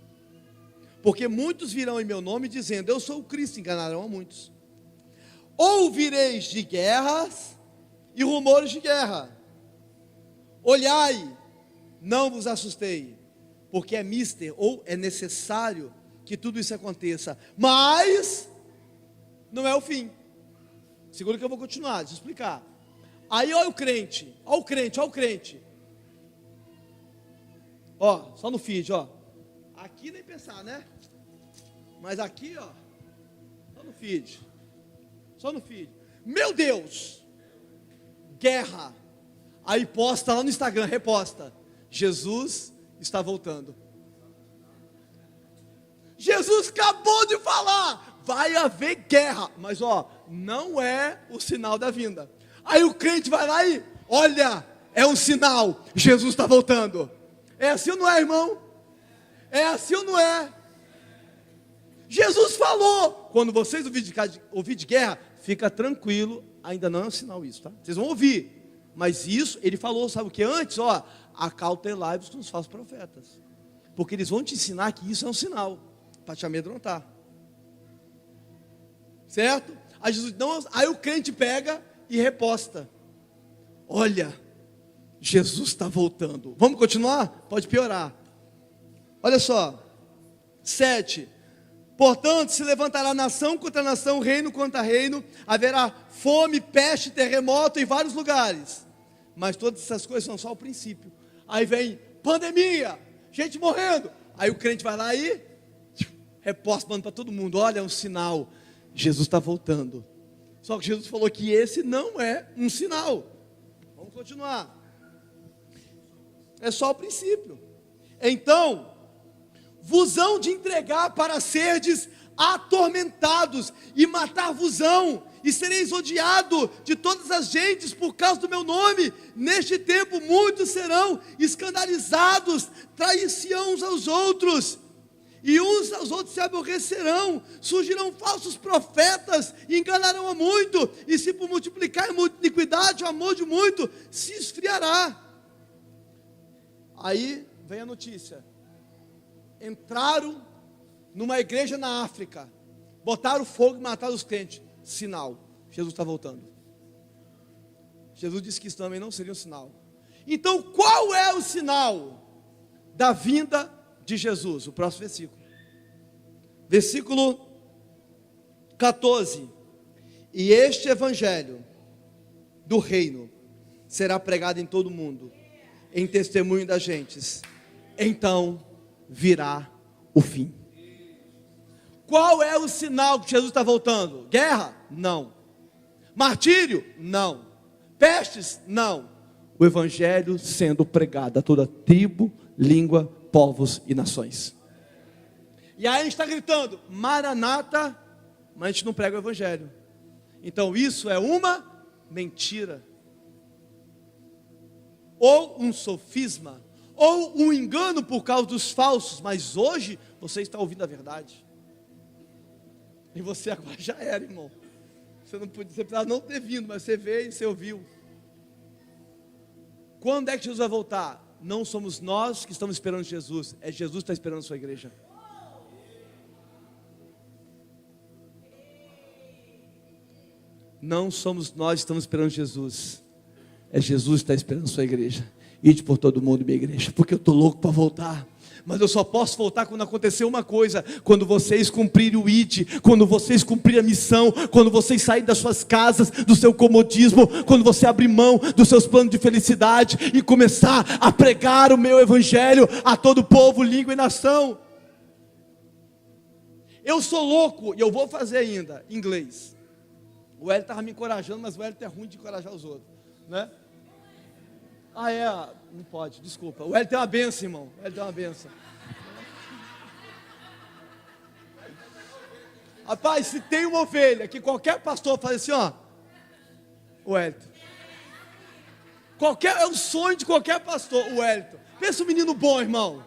Porque muitos virão em meu nome dizendo: eu sou o Cristo, enganarão a muitos. Ouvireis de guerras e rumores de guerra. Olhai, não vos assustei, porque é mister, ou é necessário que tudo isso aconteça, mas não é o fim. Segura que eu vou continuar, deixa eu explicar. Aí olha o crente, olha o crente, olha o crente. Ó, só no feed, ó. Aqui nem pensar, né? Mas aqui, ó, só no feed. Só no feed. Meu Deus! Guerra. Aí posta lá no Instagram, reposta: Jesus está voltando. Jesus acabou de falar, vai haver guerra, mas não é o sinal da vinda. Aí o crente vai lá e, olha, é um sinal, Jesus está voltando. É assim ou não é, irmão? É assim ou não é? Jesus falou, quando vocês ouvirem de guerra, fica tranquilo, ainda não é um sinal isso, tá? Vocês vão ouvir, mas isso, ele falou, sabe o que antes? Acautelai-vos com os falsos profetas, porque eles vão te ensinar que isso é um sinal, para te amedrontar, certo? Aí, Jesus, não, aí o crente pega e reposta, olha, Jesus está voltando. Vamos continuar? Pode piorar. Olha só, 7, portanto se levantará nação contra nação, reino contra reino, haverá fome, peste, terremoto em vários lugares, mas todas essas coisas são só o princípio. Aí vem pandemia, gente morrendo, aí o crente vai lá e reposta, manda para todo mundo, olha, é um sinal, Jesus está voltando. Só que Jesus falou que esse não é um sinal. Vamos continuar, é só o princípio. Então vos hão de entregar para serdes atormentados, e matar-vos-ão, e sereis odiados de todas as gentes por causa do meu nome. Neste tempo muitos serão escandalizados, trair-se-ão uns aos outros, e uns aos outros se aborrecerão, surgirão falsos profetas, e enganarão a muito, e se por multiplicar a iniquidade, o amor de muito se esfriará. Aí vem a notícia, entraram numa igreja na África, botaram fogo e mataram os crentes, sinal, Jesus está voltando. Jesus disse que isso também não seria um sinal. Então qual é o sinal da vinda de Jesus? O próximo versículo, versículo 14, e este evangelho do reino será pregado em todo o mundo, em testemunho das gentes, então virá o fim. Qual é o sinal que Jesus está voltando? Guerra? Não. Martírio? Não. Pestes? Não. O evangelho sendo pregado a toda tribo, língua, povos e nações. E aí a gente está gritando, Maranata, mas a gente não prega o evangelho. Então isso é uma mentira, ou um sofisma, ou um engano por causa dos falsos. Mas hoje você está ouvindo a verdade, e você agora já era, irmão. Você precisava não ter vindo, mas você veio e você ouviu. Quando é que Jesus vai voltar? Não somos nós que estamos esperando Jesus, é Jesus que está esperando a sua igreja. Não somos nós que estamos esperando Jesus, é Jesus que está esperando a sua igreja. Ide por todo mundo, minha igreja, porque eu estou louco para voltar. Mas eu só posso voltar quando acontecer uma coisa: quando vocês cumprirem o ID, quando vocês cumprirem a missão, quando vocês saírem das suas casas, do seu comodismo, quando você abrir mão dos seus planos de felicidade e começar a pregar o meu evangelho a todo povo, língua e nação. Eu sou louco e eu vou fazer ainda inglês. O Hélio estava me encorajando, mas o Hélio é ruim de encorajar os outros, né? Não pode, desculpa. O Hélio tem uma benção, irmão. O Hélio tem uma benção. Rapaz, se tem uma ovelha que qualquer pastor faz assim, o Hélio. É o sonho de qualquer pastor, o Hélio. Pensa um menino bom, irmão.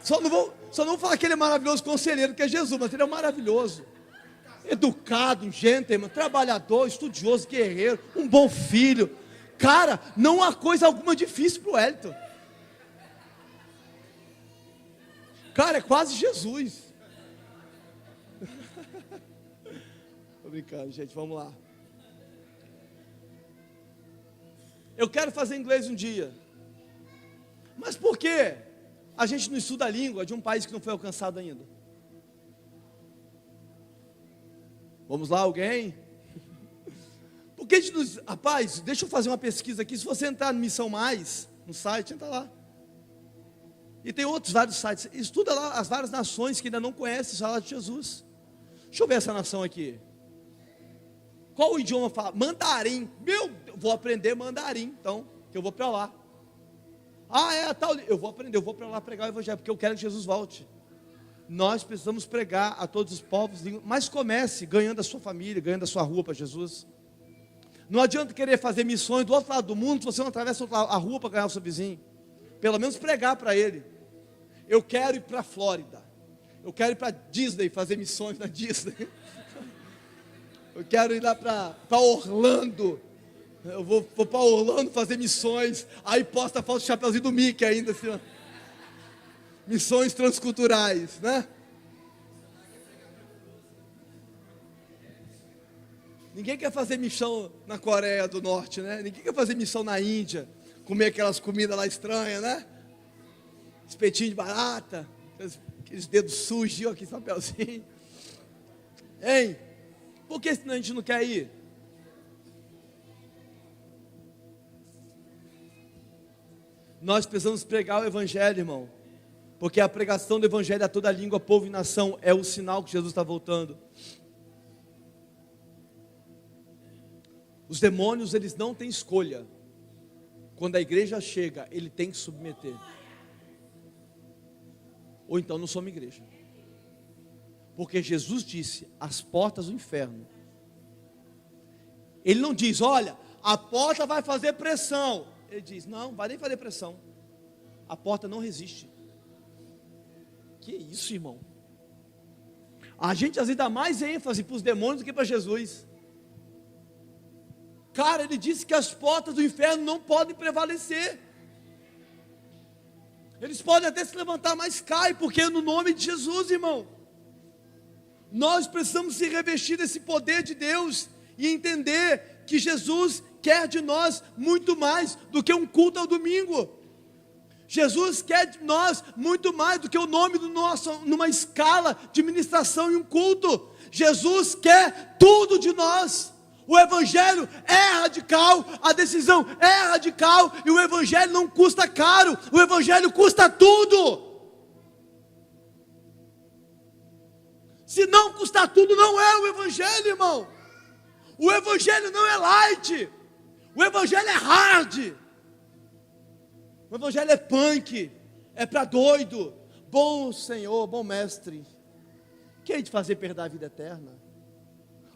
Só não vou falar que ele é maravilhoso conselheiro, que é Jesus, mas ele é maravilhoso. Educado, um gentleman, trabalhador, estudioso, guerreiro, um bom filho. Cara, não há coisa alguma difícil para o Wellington. Cara, é quase Jesus. Tô brincando, gente, vamos lá. Eu quero fazer inglês um dia. Mas por que a gente não estuda a língua de um país que não foi alcançado ainda? Vamos lá, alguém? Porque a gente nos... Rapaz, deixa eu fazer uma pesquisa aqui. Se você entrar no Missão Mais, no site, entra lá. E tem outros vários sites. Estuda lá as várias nações que ainda não conhecem o salário de Jesus. Deixa eu ver essa nação aqui. Qual o idioma fala? Mandarim. Eu vou aprender mandarim, então, que eu vou para lá. Tal. Eu vou aprender, eu vou para lá pregar o evangelho, porque eu quero que Jesus volte. Nós precisamos pregar a todos os povos, mas comece ganhando a sua família, ganhando a sua rua para Jesus. Não adianta querer fazer missões do outro lado do mundo se você não atravessa a rua para ganhar o seu vizinho. Pelo menos pregar para ele. Eu quero ir para a Flórida. Eu quero ir para Disney fazer missões na Disney. Eu quero ir lá para Orlando. Eu vou para Orlando fazer missões. Aí posta a foto do chapeuzinho do Mickey ainda assim, ó. Missões transculturais, né? Ninguém quer fazer missão na Coreia do Norte, né? Ninguém quer fazer missão na Índia, comer aquelas comidas lá estranhas, né? Espetinho de barata, aqueles dedos sujos, aqui, papelzinho. Hein? Por que senão a gente não quer ir? Nós precisamos pregar o Evangelho, irmão. Porque a pregação do Evangelho a toda língua, povo e nação é o sinal que Jesus está voltando. Os demônios, eles não têm escolha. Quando a igreja chega, ele tem que submeter. Ou então não somos igreja. Porque Jesus disse, as portas do inferno. Ele não diz, olha, a porta vai fazer pressão. Ele diz, não vai nem fazer pressão. A porta não resiste. Que isso, irmão? A gente às vezes dá mais ênfase para os demônios do que para Jesus. Cara, ele disse que as portas do inferno não podem prevalecer. Eles podem até se levantar, mas cai, porque é no nome de Jesus, irmão. Nós precisamos se revestir desse poder de Deus e entender que Jesus quer de nós muito mais do que um culto ao domingo. Jesus quer de nós muito mais do que o nome do nosso, numa escala de ministração e um culto. Jesus quer tudo de nós. O Evangelho é radical, a decisão é radical, e o Evangelho não custa caro, o Evangelho custa tudo. Se não custar tudo, não é o Evangelho, irmão. O Evangelho não é light, o Evangelho é hard. O Evangelho é punk, é para doido. Bom Senhor, bom mestre, quer te fazer perder a vida eterna?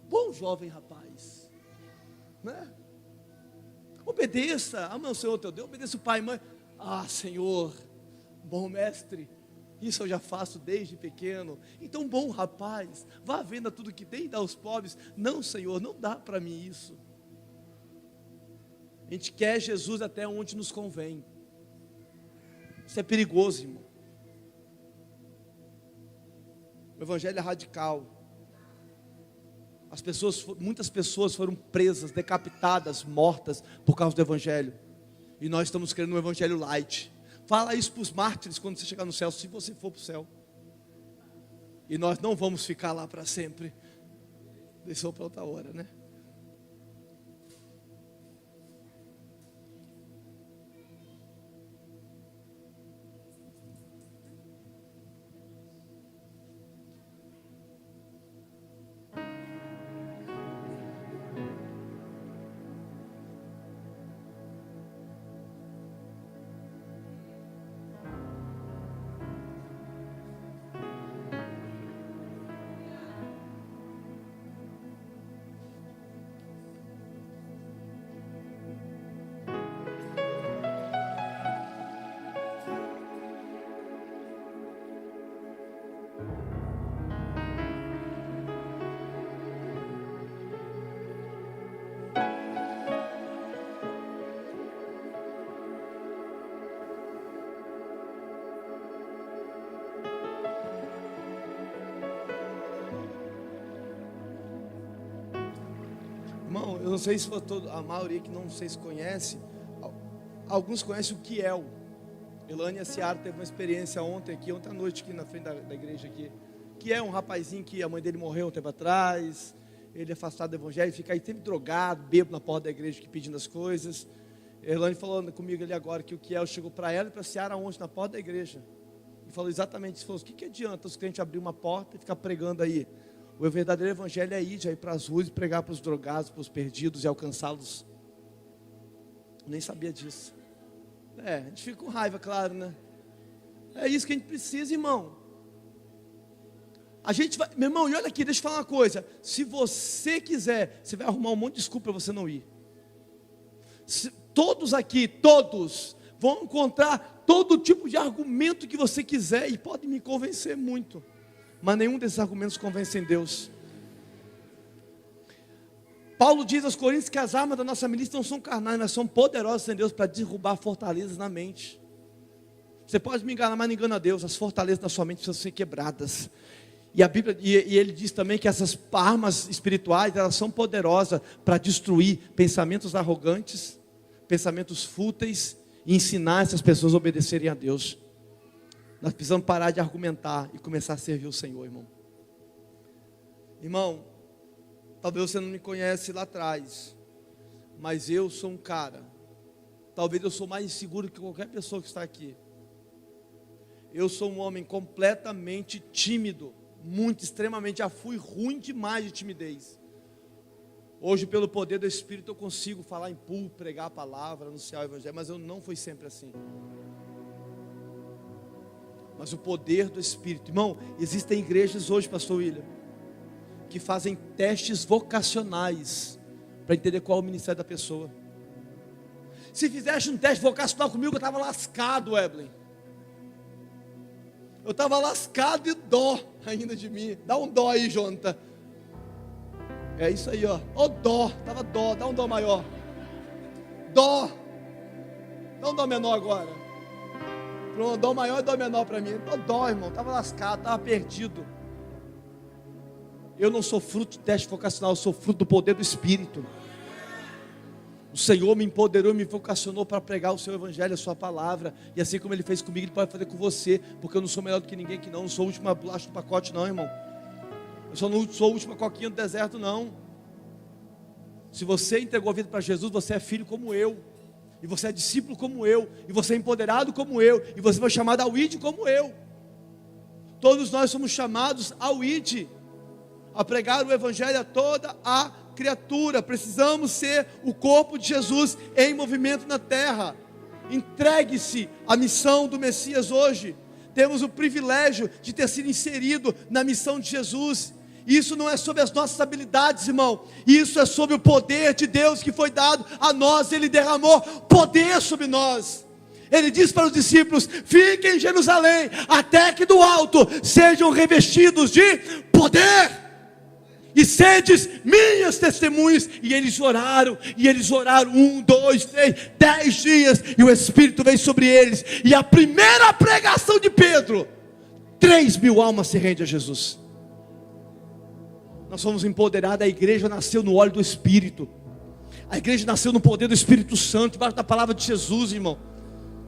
Bom jovem rapaz, né? Obedeça, ama o Senhor teu Deus, obedeça o pai e mãe. Ah, Senhor, bom mestre, isso eu já faço desde pequeno. Então, bom rapaz, vá venda tudo que tem e dá aos pobres. Não, Senhor, não dá para mim isso. A gente quer Jesus até onde nos convém. Isso é perigoso, irmão. O Evangelho é radical. Muitas pessoas foram presas, decapitadas, mortas por causa do Evangelho. E nós estamos querendo um Evangelho light. Fala isso para os mártires quando você chegar no céu, se você for para o céu. E nós não vamos ficar lá para sempre. Deixou para outra hora, né? Irmão, eu não sei se for a maioria que não sei se conhece. Alguns conhecem o Kiel. Elane e a Ciara teve uma experiência ontem à noite aqui na frente da igreja aqui. Que é um rapazinho que a mãe dele morreu um tempo atrás. Ele é afastado do evangelho, fica aí sempre drogado, bêbado na porta da igreja aqui pedindo as coisas. Elane falou comigo ali agora que o Kiel chegou para ela e para a Ciara ontem na porta da igreja. E falou exatamente isso. Falou, o que adianta os crentes abrir uma porta e ficar pregando aí? O verdadeiro evangelho é ir para as ruas e pregar para os drogados, para os perdidos e alcançá-los. Nem sabia disso. A gente fica com raiva, claro, né? É isso que a gente precisa, irmão. A gente vai, meu irmão, e olha aqui, deixa eu falar uma coisa. Se você quiser, você vai arrumar um monte de desculpa para você não ir. Todos aqui, todos, vão encontrar todo tipo de argumento que você quiser e pode me convencer muito. Mas nenhum desses argumentos convence Deus. Paulo diz aos Coríntios que as armas da nossa milícia não são carnais, mas são poderosas em Deus para derrubar fortalezas na mente. Você pode me enganar, mas não engana Deus. As fortalezas da sua mente precisam ser quebradas. E a Bíblia, e ele diz também que essas armas espirituais, elas são poderosas para destruir pensamentos arrogantes, pensamentos fúteis, e ensinar essas pessoas a obedecerem a Deus. Nós precisamos parar de argumentar e começar a servir o Senhor, irmão. Irmão, talvez você não me conhece lá atrás, mas eu sou um cara, talvez eu sou mais inseguro que qualquer pessoa que está aqui. Eu sou um homem completamente tímido, muito, extremamente, já fui ruim demais de timidez. Hoje, pelo poder do Espírito, eu consigo falar em público, pregar a palavra, anunciar o Evangelho, mas eu não fui sempre assim. Mas o poder do Espírito, irmão, existem igrejas hoje, pastor William, que fazem testes vocacionais, para entender qual é o ministério da pessoa. Se fizesse um teste vocacional comigo, eu estava lascado, Evelyn. Eu estava lascado e dó ainda de mim. Dá um dó aí, Jonathan. É isso aí, ó. Ó dó, estava dó, dá um dó maior. Dó. Dá um dó menor agora. Pronto, dó maior e dó menor para mim. Dó, irmão, estava lascado, estava perdido. Eu não sou fruto de teste vocacional, eu sou fruto do poder do Espírito. O Senhor me empoderou, me vocacionou para pregar o seu Evangelho, a sua palavra. E assim como Ele fez comigo, Ele pode fazer com você. Porque eu não sou melhor do que ninguém aqui não. Não sou a última bolacha do pacote não, irmão. Eu não sou a última coquinha do deserto não. Se você entregou a vida para Jesus, você é filho como eu. E você é discípulo como eu. E você é empoderado como eu. E você foi chamado ao ID como eu. Todos nós somos chamados ao ID, a pregar o Evangelho a toda a criatura. Precisamos ser o corpo de Jesus em movimento na terra. Entregue-se à missão do Messias hoje. Temos o privilégio de ter sido inserido na missão de Jesus. Isso não é sobre as nossas habilidades, irmão. Isso é sobre o poder de Deus que foi dado a nós. Ele derramou poder sobre nós. Ele disse para os discípulos: fiquem em Jerusalém, até que do alto sejam revestidos de poder. E sedes minhas testemunhas. E eles oraram, 1, 2, 3, 10 dias, e o Espírito veio sobre eles. E a primeira pregação de Pedro, 3.000 almas se rendem a Jesus. Nós fomos empoderados. A igreja nasceu no óleo do Espírito. A igreja nasceu no poder do Espírito Santo, debaixo da palavra de Jesus, irmão.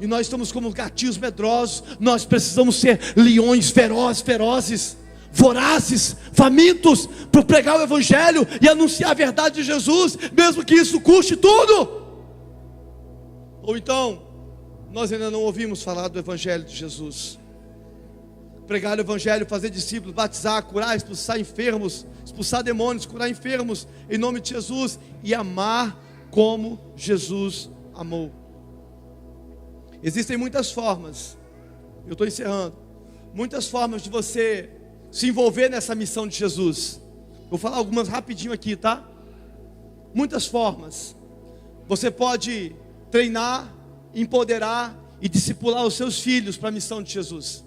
E nós estamos como gatinhos medrosos. Nós precisamos ser leões ferozes, vorazes, famintos, para pregar o Evangelho e anunciar a verdade de Jesus, mesmo que isso custe tudo. Ou então, nós ainda não ouvimos falar do Evangelho de Jesus. Pregar o Evangelho, fazer discípulos, batizar, curar, expulsar enfermos, expulsar demônios, curar enfermos, em nome de Jesus, e amar como Jesus amou. Existem muitas formas, eu estou encerrando, muitas formas de você se envolver nessa missão de Jesus. Vou falar algumas rapidinho aqui, tá? Muitas formas. Você pode treinar, empoderar e discipular os seus filhos para a missão de Jesus.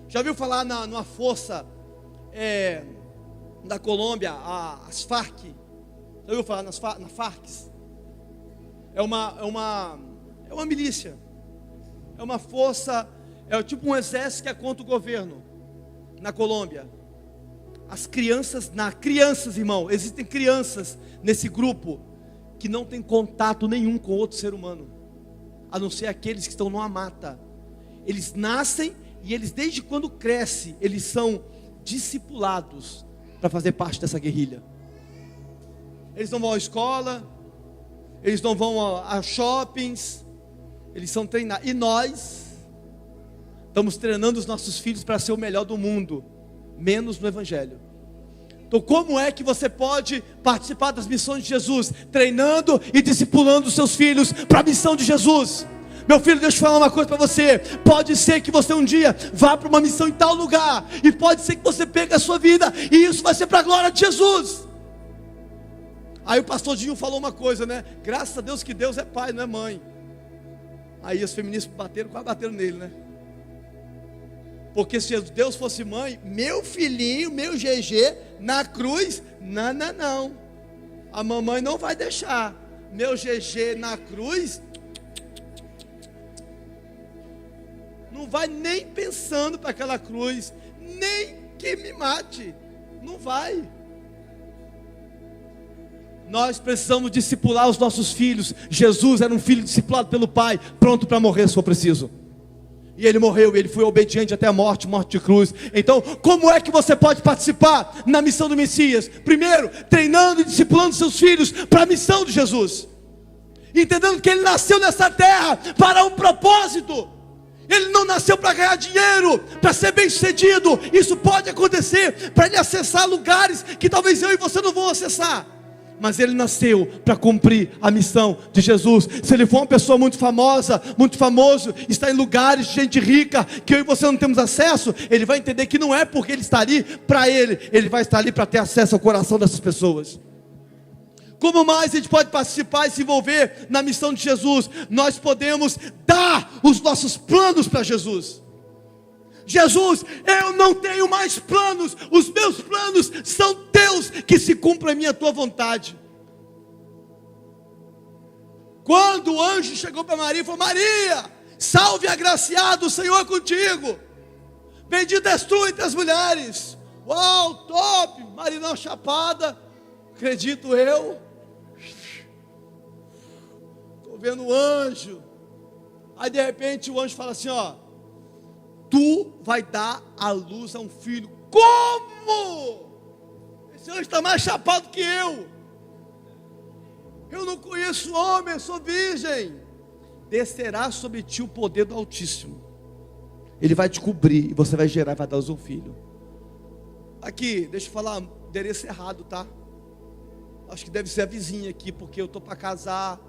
Já ouviu falar numa força da Colômbia, as Farc? Já ouviu falar na Farc? É uma milícia, é uma força, é tipo um exército que é contra o governo. Na Colômbia, crianças, irmão, existem crianças nesse grupo que não tem contato nenhum com outro ser humano, a não ser aqueles que estão numa mata. Eles nascem e eles, desde quando crescem, eles são discipulados para fazer parte dessa guerrilha. Eles não vão à escola, eles não vão a shoppings, eles são treinados. E nós estamos treinando os nossos filhos para ser o melhor do mundo, menos no Evangelho. Então como é que você pode participar das missões de Jesus? Treinando e discipulando os seus filhos para a missão de Jesus. Meu filho, deixa eu falar uma coisa para você. Pode ser que você um dia vá para uma missão em tal lugar, e pode ser que você pegue a sua vida, e isso vai ser para a glória de Jesus. Aí o pastor Dinho falou uma coisa, né? Graças a Deus que Deus é pai, não é mãe. Aí os feministas quase bateram nele, né? Porque se Deus fosse mãe, meu filhinho, meu GG, na cruz, não. A mamãe não vai deixar. Meu GG na cruz, não vai nem pensando para aquela cruz, nem que me mate, não vai. Nós precisamos discipular os nossos filhos. Jesus era um filho discipulado pelo Pai, pronto para morrer se for preciso. E ele morreu, ele foi obediente até a morte de cruz. Então, como é que você pode participar na missão do Messias? Primeiro, treinando e discipulando seus filhos para a missão de Jesus, entendendo que ele nasceu nessa terra para um propósito. Ele não nasceu para ganhar dinheiro, para ser bem sucedido. Isso pode acontecer, para ele acessar lugares que talvez eu e você não vão acessar. Mas ele nasceu para cumprir a missão de Jesus. Se ele for uma pessoa muito famosa, muito famoso, está em lugares de gente rica, que eu e você não temos acesso, ele vai entender que não é porque ele está ali para ele vai estar ali para ter acesso ao coração dessas pessoas. Como mais a gente pode participar e se envolver na missão de Jesus? Nós podemos dar os nossos planos para Jesus. Jesus, eu não tenho mais planos, os meus planos são teus, que se cumpra a minha tua vontade. Quando o anjo chegou para Maria e falou: Maria, salve agraciada, o Senhor é contigo, bendita és tu entre as mulheres. Uau, top, Maria não chapada, acredito eu, estou vendo o anjo. Aí de repente o anjo fala assim: ó, tu vai dar à luz a um filho. Como? Esse anjo está mais chapado que eu. Eu não conheço homem, eu sou virgem. Descerá sobre ti o poder do Altíssimo. Ele vai te cobrir e você vai gerar e vai dar a luz a um filho. Aqui, deixa eu falar, endereço errado, tá? Acho que deve ser a vizinha aqui, porque eu estou para casar,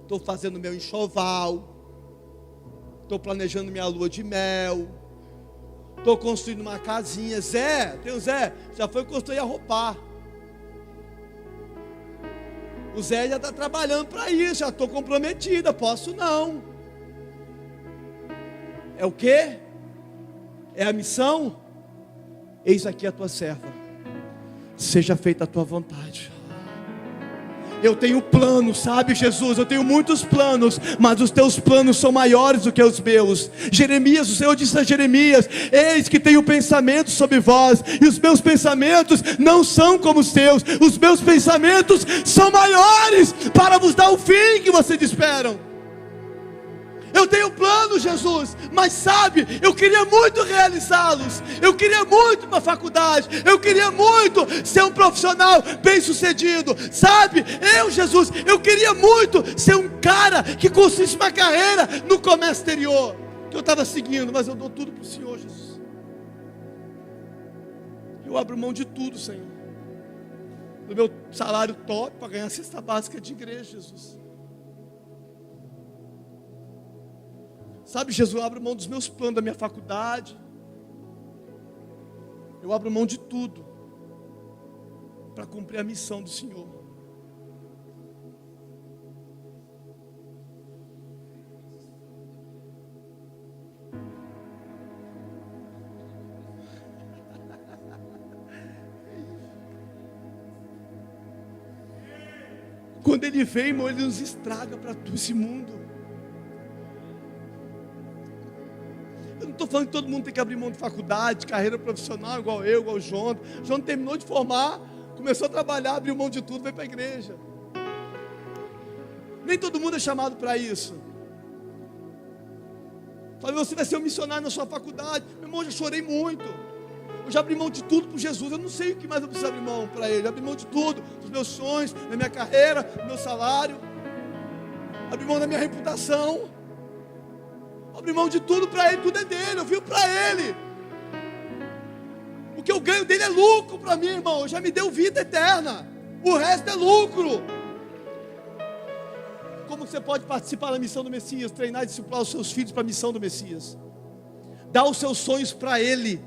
estou fazendo meu enxoval, estou planejando minha lua de mel, estou construindo uma casinha. Zé, tem o Zé, já foi construir a roupa. O Zé já está trabalhando para isso, já estou comprometida, posso não. É o quê? É a missão? Eis aqui a tua serva, seja feita a tua vontade. Eu tenho planos, sabe, Jesus? Eu tenho muitos planos, mas os teus planos são maiores do que os meus. Jeremias, o Senhor disse a Jeremias: eis que tenho pensamentos sobre vós, e os meus pensamentos não são como os teus. Os meus pensamentos são maiores, para vos dar o fim que vocês esperam. Eu tenho planos, Jesus, mas sabe, eu queria muito realizá-los. Eu queria muito uma faculdade, eu queria muito ser um profissional bem sucedido, sabe? Jesus, eu queria muito ser um cara que construísse uma carreira no comércio exterior, que eu estava seguindo, mas eu dou tudo para o Senhor, Jesus. Eu abro mão de tudo, Senhor, do meu salário top para ganhar a cesta básica de igreja, Jesus. Sabe, Jesus, eu abro mão dos meus planos, da minha faculdade. Eu abro mão de tudo para cumprir a missão do Senhor. Quando Ele vem, irmão, Ele nos estraga para todo esse mundo. Eu não estou falando que todo mundo tem que abrir mão de faculdade, de carreira profissional, igual eu, igual o João. O João terminou de formar, começou a trabalhar, abriu mão de tudo, veio para a igreja. Nem todo mundo é chamado para isso. Falei: você vai ser um missionário na sua faculdade. Meu irmão, eu já chorei muito. Eu já abri mão de tudo por Jesus. Eu não sei o que mais eu preciso abrir mão para Ele. Eu abri mão de tudo, dos meus sonhos, da minha carreira, do meu salário. Abri mão da minha reputação. Abri mão de tudo para Ele, tudo é dele, eu vivo para Ele. O que eu ganho dele é lucro para mim, irmão. Já me deu vida eterna, o resto é lucro. Como você pode participar da missão do Messias? Treinar e discipular os seus filhos para a missão do Messias. Dar os seus sonhos para Ele.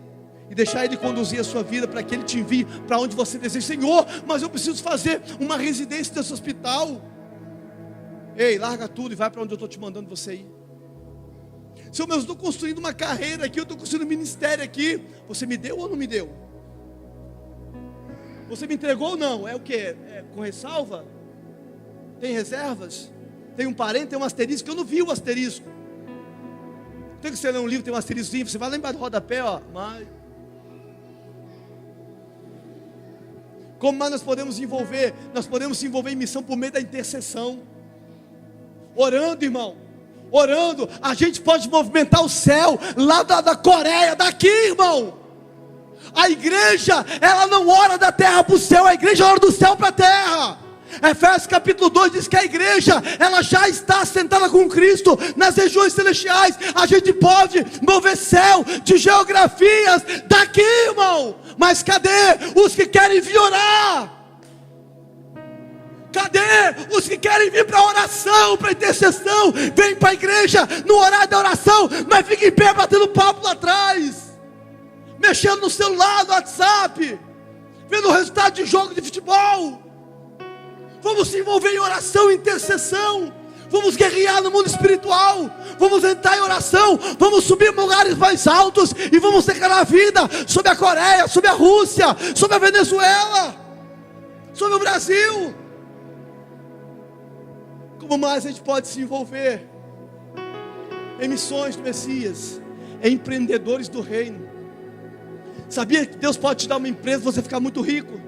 E deixar Ele conduzir a sua vida para que Ele te envie para onde você deseja. Senhor, mas eu preciso fazer uma residência nesse hospital. Ei, larga tudo e vai para onde eu estou te mandando você ir. Senhor, eu estou construindo uma carreira aqui, eu estou construindo um ministério aqui. Você me deu ou não me deu? Você me entregou ou não? É o que? É com ressalva? Tem reservas? Tem um parente, tem um asterisco? Eu não vi o asterisco. Tem que você ler um livro, tem um asteriscozinho. Você vai lá embaixo do rodapé, ó. Mas... como mais nós podemos envolver? Nós podemos se envolver em missão por meio da intercessão. Orando, irmão. Orando. A gente pode movimentar o céu lá da Coreia, daqui, irmão. A igreja, ela não ora da terra para o céu. A igreja ora do céu para a terra. Efésios capítulo 2 diz que a igreja, ela já está sentada com Cristo nas regiões celestiais. A gente pode mover céu de geografias daqui, irmão. Mas cadê os que querem vir orar? Cadê os que querem vir para oração, para intercessão? Vem para a igreja no horário da oração, mas fica em pé batendo papo lá atrás, mexendo no celular, no WhatsApp, vendo o resultado de jogo de futebol. Vamos se envolver em oração e intercessão. Vamos guerrear no mundo espiritual. Vamos entrar em oração. Vamos subir em lugares mais altos. E vamos declarar a vida sobre a Coreia, sobre a Rússia, sobre a Venezuela, sobre o Brasil. Como mais a gente pode se envolver em missões do Messias, em empreendedores do reino? Sabia que Deus pode te dar uma empresa e você ficar muito rico,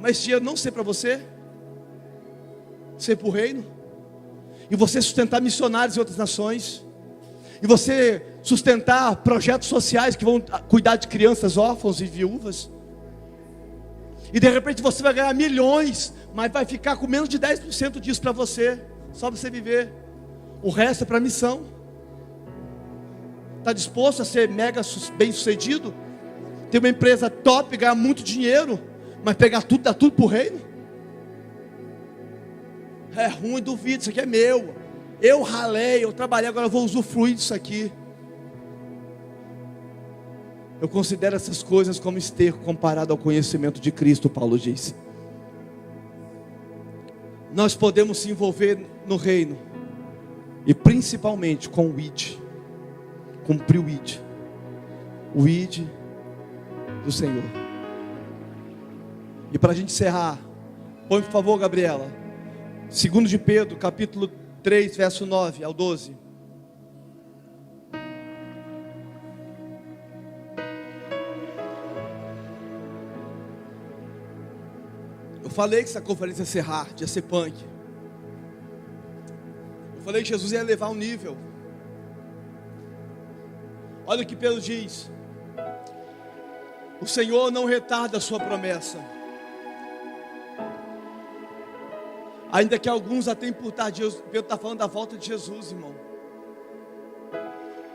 mas esse dinheiro não ser para você, ser para o reino, e você sustentar missionários em outras nações, e você sustentar projetos sociais que vão cuidar de crianças órfãos e viúvas, e de repente você vai ganhar milhões, mas vai ficar com menos de 10% disso para você, só para você viver. O resto é para missão. Está disposto a ser mega bem sucedido? Ter uma empresa top, ganhar muito dinheiro, mas pegar tudo, dar tudo para o reino? É ruim, duvido, isso aqui é meu. Eu ralei, eu trabalhei, agora eu vou usufruir disso aqui. Eu considero essas coisas como esterco comparado ao conhecimento de Cristo, Paulo disse. Nós podemos se envolver no reino, e principalmente com o ID, cumprir o ID do Senhor. E para a gente encerrar, põe por favor, Gabriela, 2 de Pedro, capítulo 3, verso 9 ao 12. Eu falei que essa conferência ia ser hard, ia ser punk. Eu falei que Jesus ia levar um nível. Olha o que Pedro diz: o Senhor não retarda a sua promessa, ainda que alguns a tenham por tardio. Pedro está falando da volta de Jesus, irmão.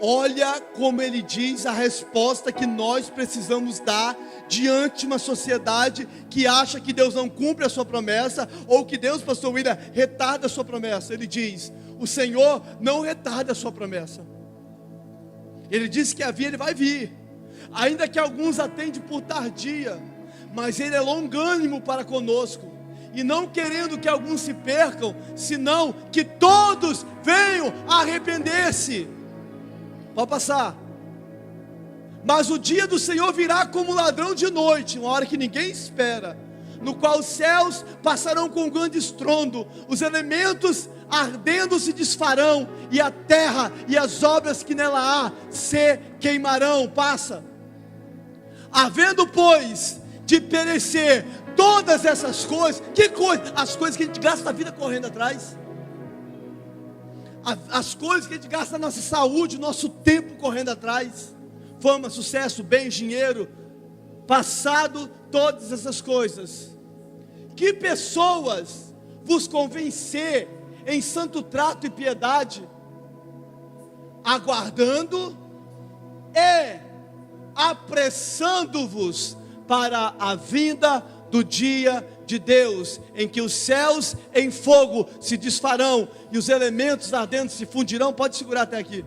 Olha como ele diz a resposta que nós precisamos dar diante de uma sociedade que acha que Deus não cumpre a sua promessa, ou que Deus, pastor William, retarda a sua promessa. Ele diz: o Senhor não retarda a sua promessa. Ele disse que havia, ele vai vir, ainda que alguns atendem por tardia, mas ele é longânimo para conosco, e não querendo que alguns se percam, senão que todos venham a arrepender-se. Pode passar. Mas o dia do Senhor virá como ladrão de noite, uma hora que ninguém espera, no qual os céus passarão com grande estrondo, os elementos ardendo se desfarão, e a terra e as obras que nela há se queimarão. Passa. Havendo, pois, de perecer todas essas coisas, que coisas? As coisas que a gente gasta a vida correndo atrás, as coisas que a gente gasta a nossa saúde, o nosso tempo correndo atrás, fama, sucesso, bem, dinheiro, passado todas essas coisas, que pessoas vos convencer em santo trato e piedade, aguardando e apressando-vos para a vinda do dia de Deus, em que os céus em fogo se desfarão e os elementos ardentes se fundirão. Pode segurar até aqui.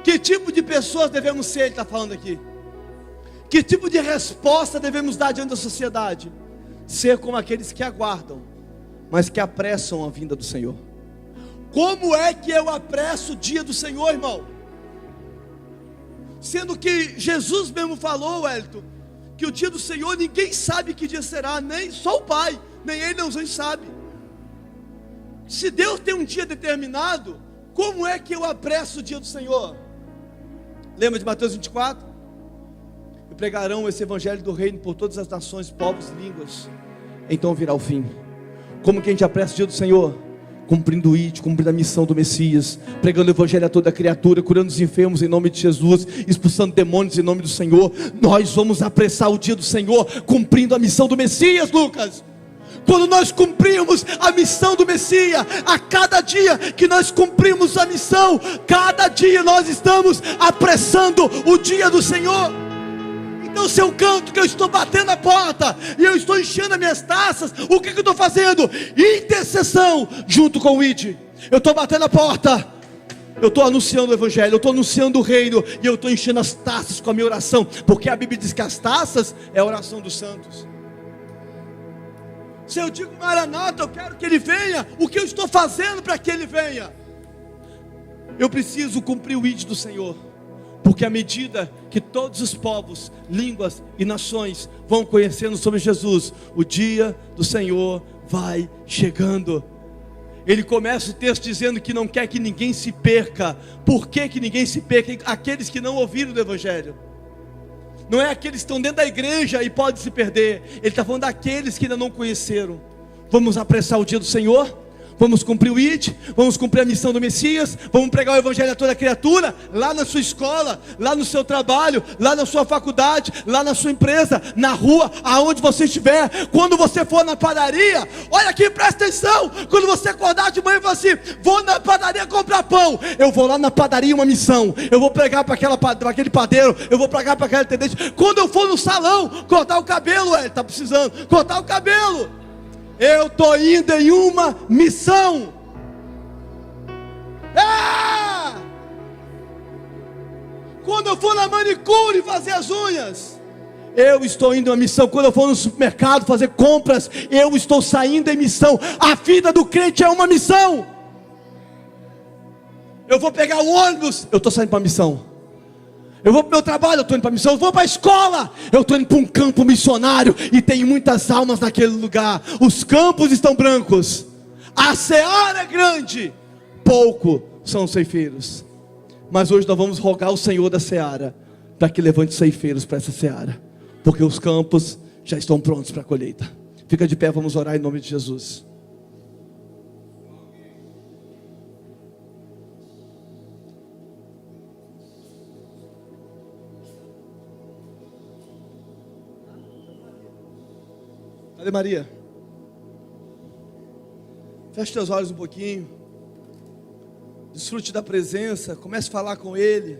Que tipo de pessoas devemos ser? Ele está falando aqui. Que tipo de resposta devemos dar diante da sociedade? Ser como aqueles que aguardam, mas que apressam a vinda do Senhor. Como é que eu apresso o dia do Senhor, irmão? Sendo que Jesus mesmo falou, Wellington, que o dia do Senhor ninguém sabe que dia será, nem só o Pai, nem Ele, nem os anjos sabem. Se Deus tem um dia determinado, como é que eu apresso o dia do Senhor? Lembra de Mateus 24? E pregarão esse evangelho do reino por todas as nações, povos, línguas. Então virá o fim. Como que a gente apressa o dia do Senhor? Cumprindo o ID, cumprindo a missão do Messias, pregando o evangelho a toda criatura, curando os enfermos em nome de Jesus, expulsando demônios em nome do Senhor. Nós vamos apressar o dia do Senhor, cumprindo a missão do Messias, Lucas. Quando nós cumprimos a missão do Messias, a cada dia que nós cumprimos a missão, cada dia nós estamos apressando o dia do Senhor. Então se eu canto que eu estou batendo a porta, e eu estou enchendo as minhas taças, o que eu estou fazendo? Intercessão junto com o ID. Eu estou batendo a porta, eu estou anunciando o evangelho, eu estou anunciando o reino, e eu estou enchendo as taças com a minha oração, porque a Bíblia diz que as taças é a oração dos santos. Se eu digo Maranata, eu quero que ele venha, o que eu estou fazendo para que ele venha? Eu preciso cumprir o ID do Senhor, porque à medida que todos os povos, línguas e nações vão conhecendo sobre Jesus, o dia do Senhor vai chegando. Ele começa o texto dizendo que não quer que ninguém se perca. Por que ninguém se perca? Aqueles que não ouviram do evangelho. Não é aqueles que estão dentro da igreja e podem se perder. Ele está falando daqueles que ainda não conheceram. Vamos apressar o dia do Senhor? Vamos cumprir o ID, vamos cumprir a missão do Messias, vamos pregar o evangelho a toda criatura, lá na sua escola, lá no seu trabalho, lá na sua faculdade, lá na sua empresa, na rua, aonde você estiver. Quando você for na padaria, olha aqui, presta atenção. Quando você acordar de manhã e falar assim: vou na padaria comprar pão, eu vou lá na padaria, uma missão. Eu vou pregar para aquele padeiro, eu vou pregar para aquele atendente. Quando eu for no salão cortar o cabelo, ele está precisando cortar o cabelo, eu estou indo em uma missão. Quando eu for na manicure fazer as unhas, eu estou indo em uma missão. Quando eu for no supermercado fazer compras, eu estou saindo em missão. A vida do crente é uma missão. Eu vou pegar o ônibus, eu estou saindo para a missão. Eu vou para o meu trabalho, eu estou indo para a missão. Eu vou para a escola, eu estou indo para um campo missionário, e tem muitas almas naquele lugar. Os campos estão brancos, a seara é grande, pouco são os ceifeiros. Mas hoje nós vamos rogar ao Senhor da seara para que levante ceifeiros para essa seara, porque os campos já estão prontos para a colheita. Fica de pé, vamos orar em nome de Jesus. Cadê Maria? Feche teus olhos um pouquinho. Desfrute da presença. Comece a falar com Ele.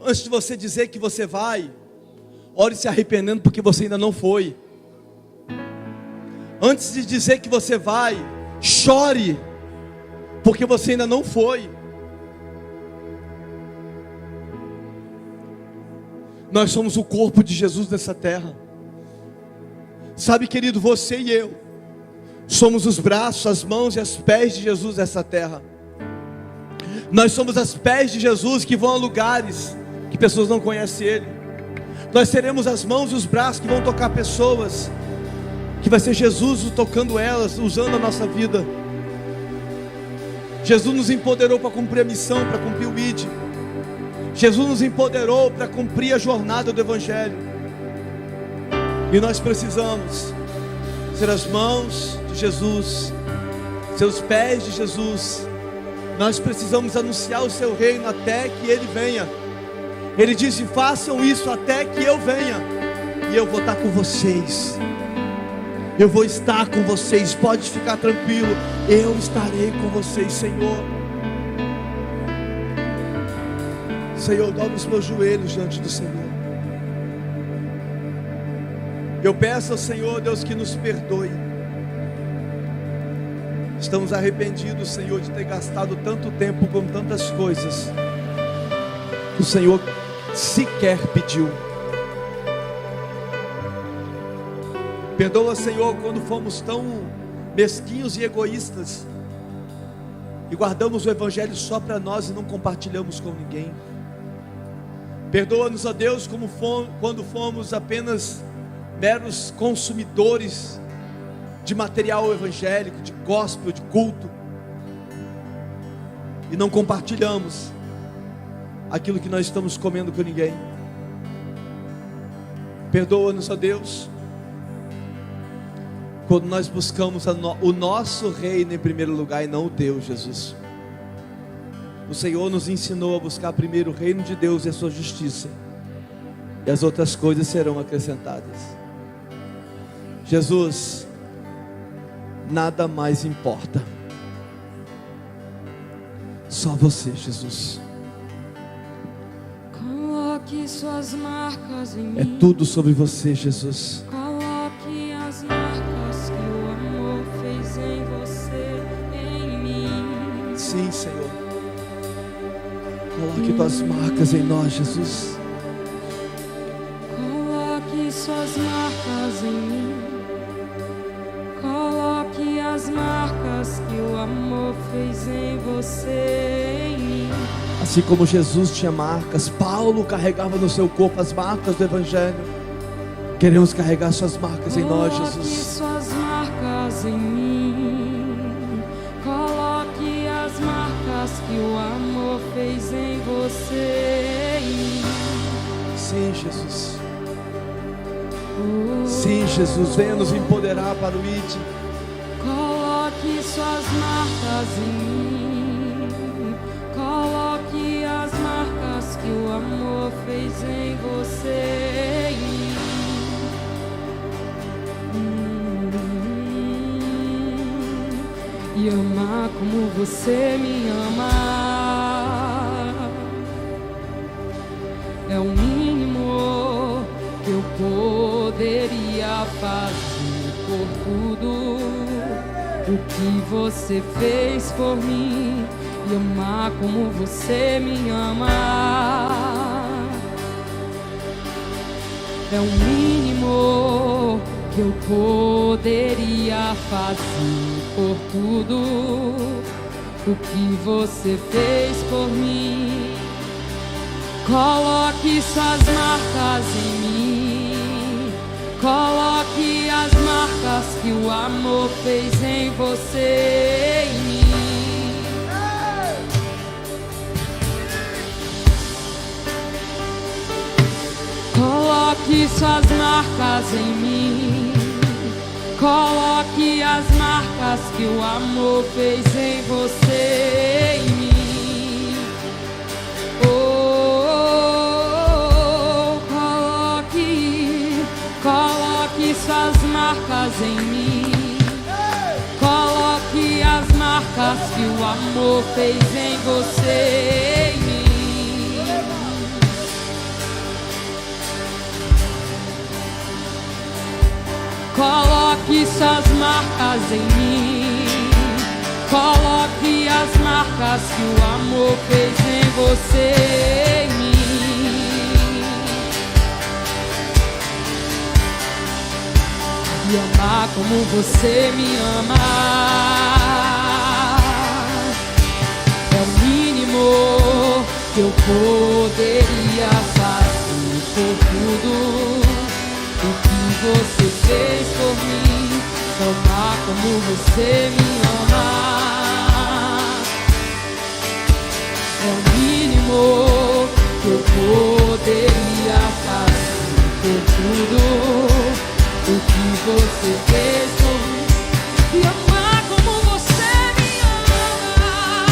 Antes de você dizer que você vai, ore se arrependendo porque você ainda não foi. Antes de dizer que você vai, chore porque você ainda não foi. Nós somos o corpo de Jesus nessa terra. Sabe, querido, você e eu somos os braços, as mãos e os pés de Jesus nessa terra. Nós somos os pés de Jesus que vão a lugares que pessoas não conhecem Ele. Nós seremos as mãos e os braços que vão tocar pessoas, que vai ser Jesus tocando elas, usando a nossa vida. Jesus nos empoderou para cumprir a missão, para cumprir o ID. Jesus nos empoderou para cumprir a jornada do Evangelho. E nós precisamos ser as mãos de Jesus, ser os pés de Jesus. Nós precisamos anunciar o seu reino até que Ele venha. Ele disse: façam isso até que eu venha, e eu vou estar com vocês. Eu vou estar com vocês, pode ficar tranquilo, eu estarei com vocês, Senhor. Senhor, dobra os meus joelhos diante do Senhor. Eu peço ao Senhor, Deus, que nos perdoe. Estamos arrependidos, Senhor, de ter gastado tanto tempo com tantas coisas que o Senhor sequer pediu. Perdoa, Senhor, quando fomos tão mesquinhos e egoístas e guardamos o Evangelho só para nós e não compartilhamos com ninguém. Perdoa-nos, ó Deus, quando fomos apenas meros consumidores de material evangélico, de gospel, de culto, e não compartilhamos aquilo que nós estamos comendo com ninguém. Perdoa-nos, ó Deus, quando nós buscamos o nosso reino em primeiro lugar e não o teu, Jesus. O Senhor nos ensinou a buscar primeiro o reino de Deus e a sua justiça, e as outras coisas serão acrescentadas. Jesus, nada mais importa, só você, Jesus. Coloque suas marcas em mim. É tudo sobre você, Jesus. Coloque as marcas que o amor fez em você, em mim. Sim, Senhor. Coloque tuas marcas em nós, Jesus. Coloque suas marcas em mim. Coloque as marcas que o amor fez em você, em mim. Assim como Jesus tinha marcas, Paulo carregava no seu corpo as marcas do Evangelho. Queremos carregar suas marcas em nós, Coloque Jesus. suas marcas em mim. Coloque as marcas que o amor fez em você, em mim. Sim, Jesus. Sim, Jesus, venha nos empoderar para o ID. Coloque suas marcas em mim. Coloque as marcas que o amor fez em você, em mim. E amar como você me ama é o mínimo que eu poderia fazer por tudo o que você fez por mim. E amar como você me ama é o mínimo que eu poderia fazer por tudo o que você fez por mim. Coloque suas marcas em mim. Coloque as marcas que o amor fez em você, em mim. Coloque suas marcas em mim. Coloque as marcas que o amor fez em você, em mim. Oh, coloque suas marcas em mim. Coloque as marcas que o amor fez em você, em mim. Coloque suas marcas em mim. Coloque as marcas que o amor fez em você, em mim. E amar como você me ama é o mínimo que eu poderia fazer por tudo o que você fez por mim. Amar como você me ama é o mínimo que eu poderia fazer por tudo o que você fez por mim. E amar como você me ama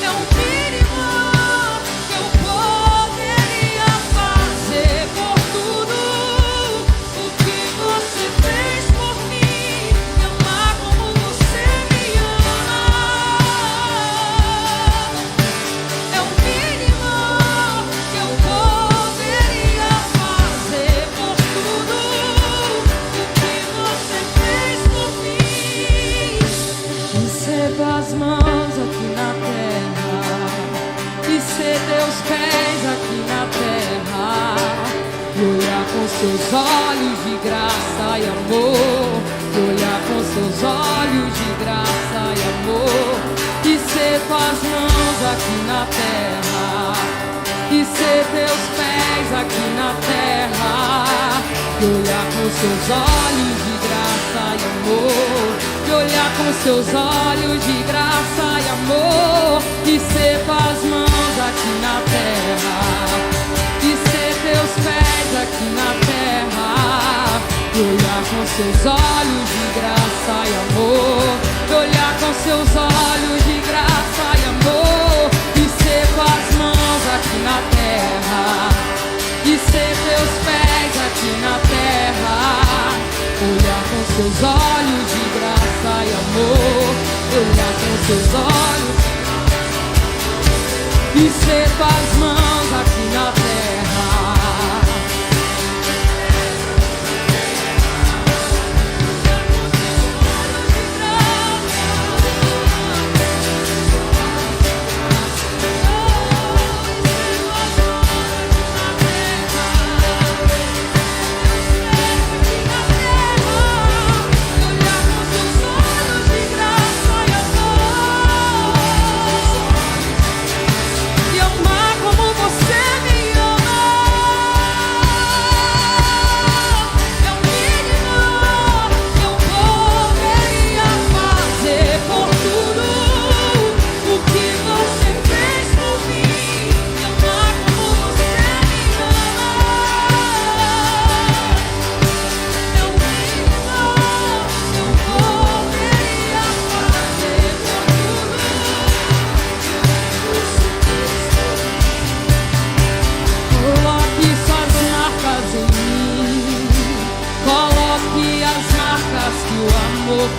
é o mínimo que eu poderia fazer por tudo o que você fez por mim. E amar como você me ama é o mínimo que eu poderia fazer seus olhos de graça e amor, te olhar com seus olhos de graça e amor, e ser tuas mãos aqui na terra, e ser teus pés aqui na terra, te olhar com seus olhos de graça e amor, te olhar com seus olhos de graça e amor, e ser tuas mãos aqui na terra, e ser teus pés aqui na terra, te olhar com seus olhos de graça e amor, te olhar com seus olhos de graça e amor, e ser tuas mãos aqui na terra, e ser teus pés aqui na terra, olhar com seus olhos de graça e amor, olhar com seus olhos, e ser tuas mãos aqui na terra.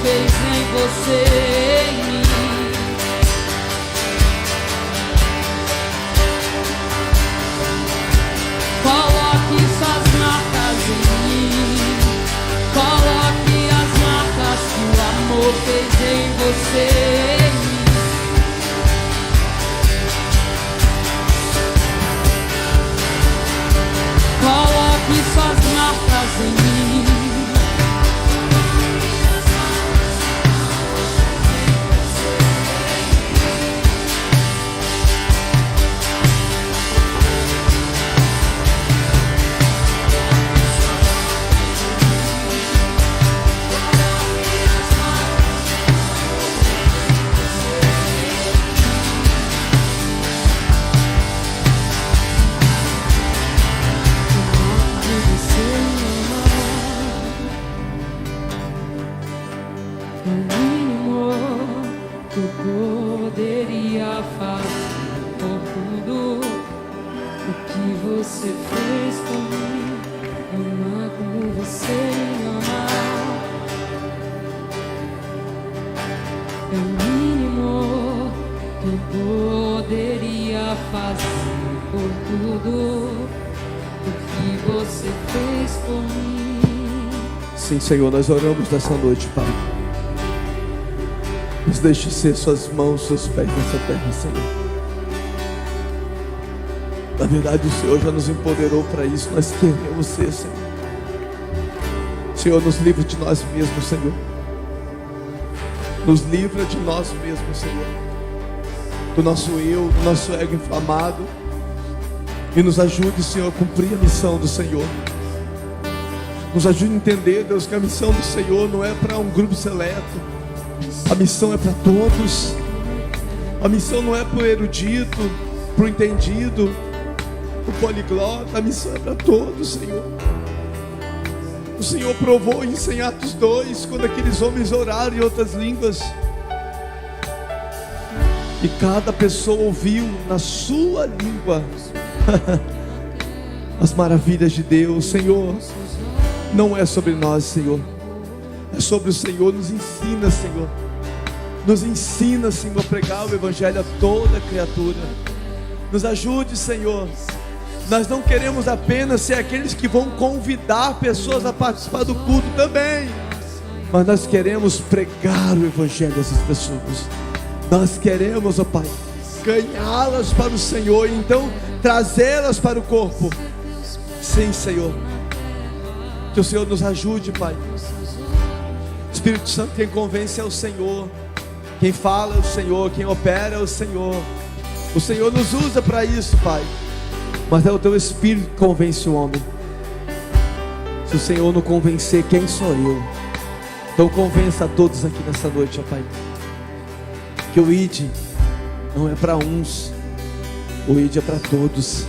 Fez em você e em mim. Coloque suas marcas em mim, coloque as marcas que o amor fez em você e em mim. Coloque suas marcas em mim. Sim, Senhor, nós oramos nessa noite, Pai. Nos deixe ser suas mãos, seus pés nessa terra, Senhor. Na verdade, o Senhor já nos empoderou para isso. Nós queremos ser, Senhor. Senhor, nos livra de nós mesmos, Senhor. Nos livra de nós mesmos, Senhor. Do nosso eu, do nosso ego inflamado. E nos ajude, Senhor, a cumprir a missão do Senhor. Nos ajude a entender, Deus, que a missão do Senhor não é para um grupo seleto. A missão é para todos. A missão não é para o erudito, para o entendido, o poliglota. A missão é para todos, Senhor. O Senhor provou isso em Atos 2, quando aqueles homens oraram em outras línguas. E cada pessoa ouviu na sua língua as maravilhas de Deus. Senhor, não é sobre nós, Senhor. É sobre o Senhor. Nos ensina, Senhor. Nos ensina, Senhor, a pregar o Evangelho a toda criatura. Nos ajude, Senhor. Nós não queremos apenas ser aqueles que vão convidar pessoas a participar do culto também, mas nós queremos pregar o Evangelho a essas pessoas. Nós queremos, ó Pai, ganhá-las para o Senhor e então trazê-las para o corpo. Sim, Senhor. Que o Senhor nos ajude, Pai. Espírito Santo, quem convence é o Senhor. Quem fala é o Senhor. Quem opera é o Senhor. O Senhor nos usa para isso, Pai. Mas é o Teu Espírito que convence o homem. Se o Senhor não convencer, quem sou eu? Então convença a todos aqui nessa noite, ó Pai, que o ID não é para uns, o ID é para todos.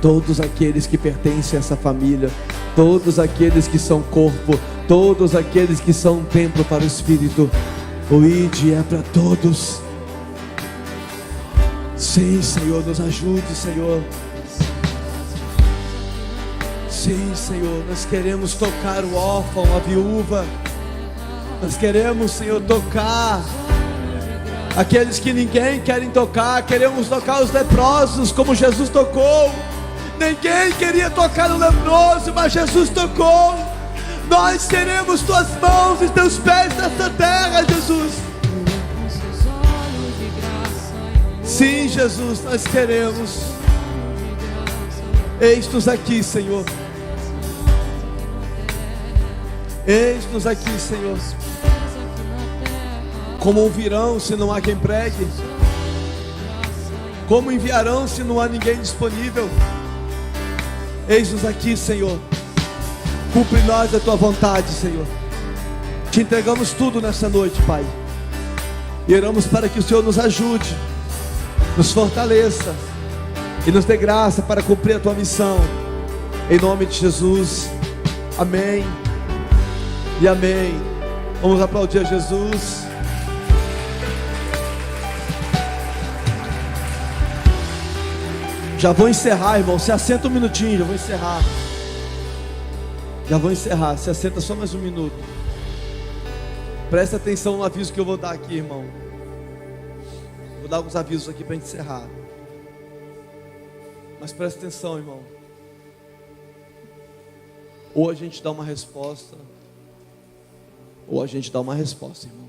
Todos aqueles que pertencem a essa família, todos aqueles que são corpo, todos aqueles que são um templo para o Espírito. O ID é para todos. Sim, Senhor, nos ajude, Senhor. Sim, Senhor, nós queremos tocar o órfão, a viúva. Nós queremos, Senhor, tocar aqueles que ninguém querem tocar. Queremos tocar os leprosos como Jesus tocou. Ninguém queria tocar o leproso, mas Jesus tocou. Nós queremos Tuas mãos e Teus pés nessa terra, Jesus. Sim, Jesus, nós queremos. Eis-nos aqui, Senhor. Eis-nos aqui, Senhor. Como ouvirão se não há quem pregue? Como enviarão se não há ninguém disponível? Eis-nos aqui, Senhor. Cumpre nós a Tua vontade, Senhor. Te entregamos tudo nessa noite, Pai. E oramos para que o Senhor nos ajude, nos fortaleça e nos dê graça para cumprir a Tua missão. Em nome de Jesus. Amém e amém. Vamos aplaudir a Jesus. Já vou encerrar, irmão. Se assenta um minutinho, já vou encerrar. Já vou encerrar. Se assenta só mais um minuto. Presta atenção no aviso que eu vou dar aqui, irmão. Vou dar alguns avisos aqui para a gente encerrar. Mas presta atenção, irmão. Ou a gente dá uma resposta, ou a gente dá uma resposta, irmão.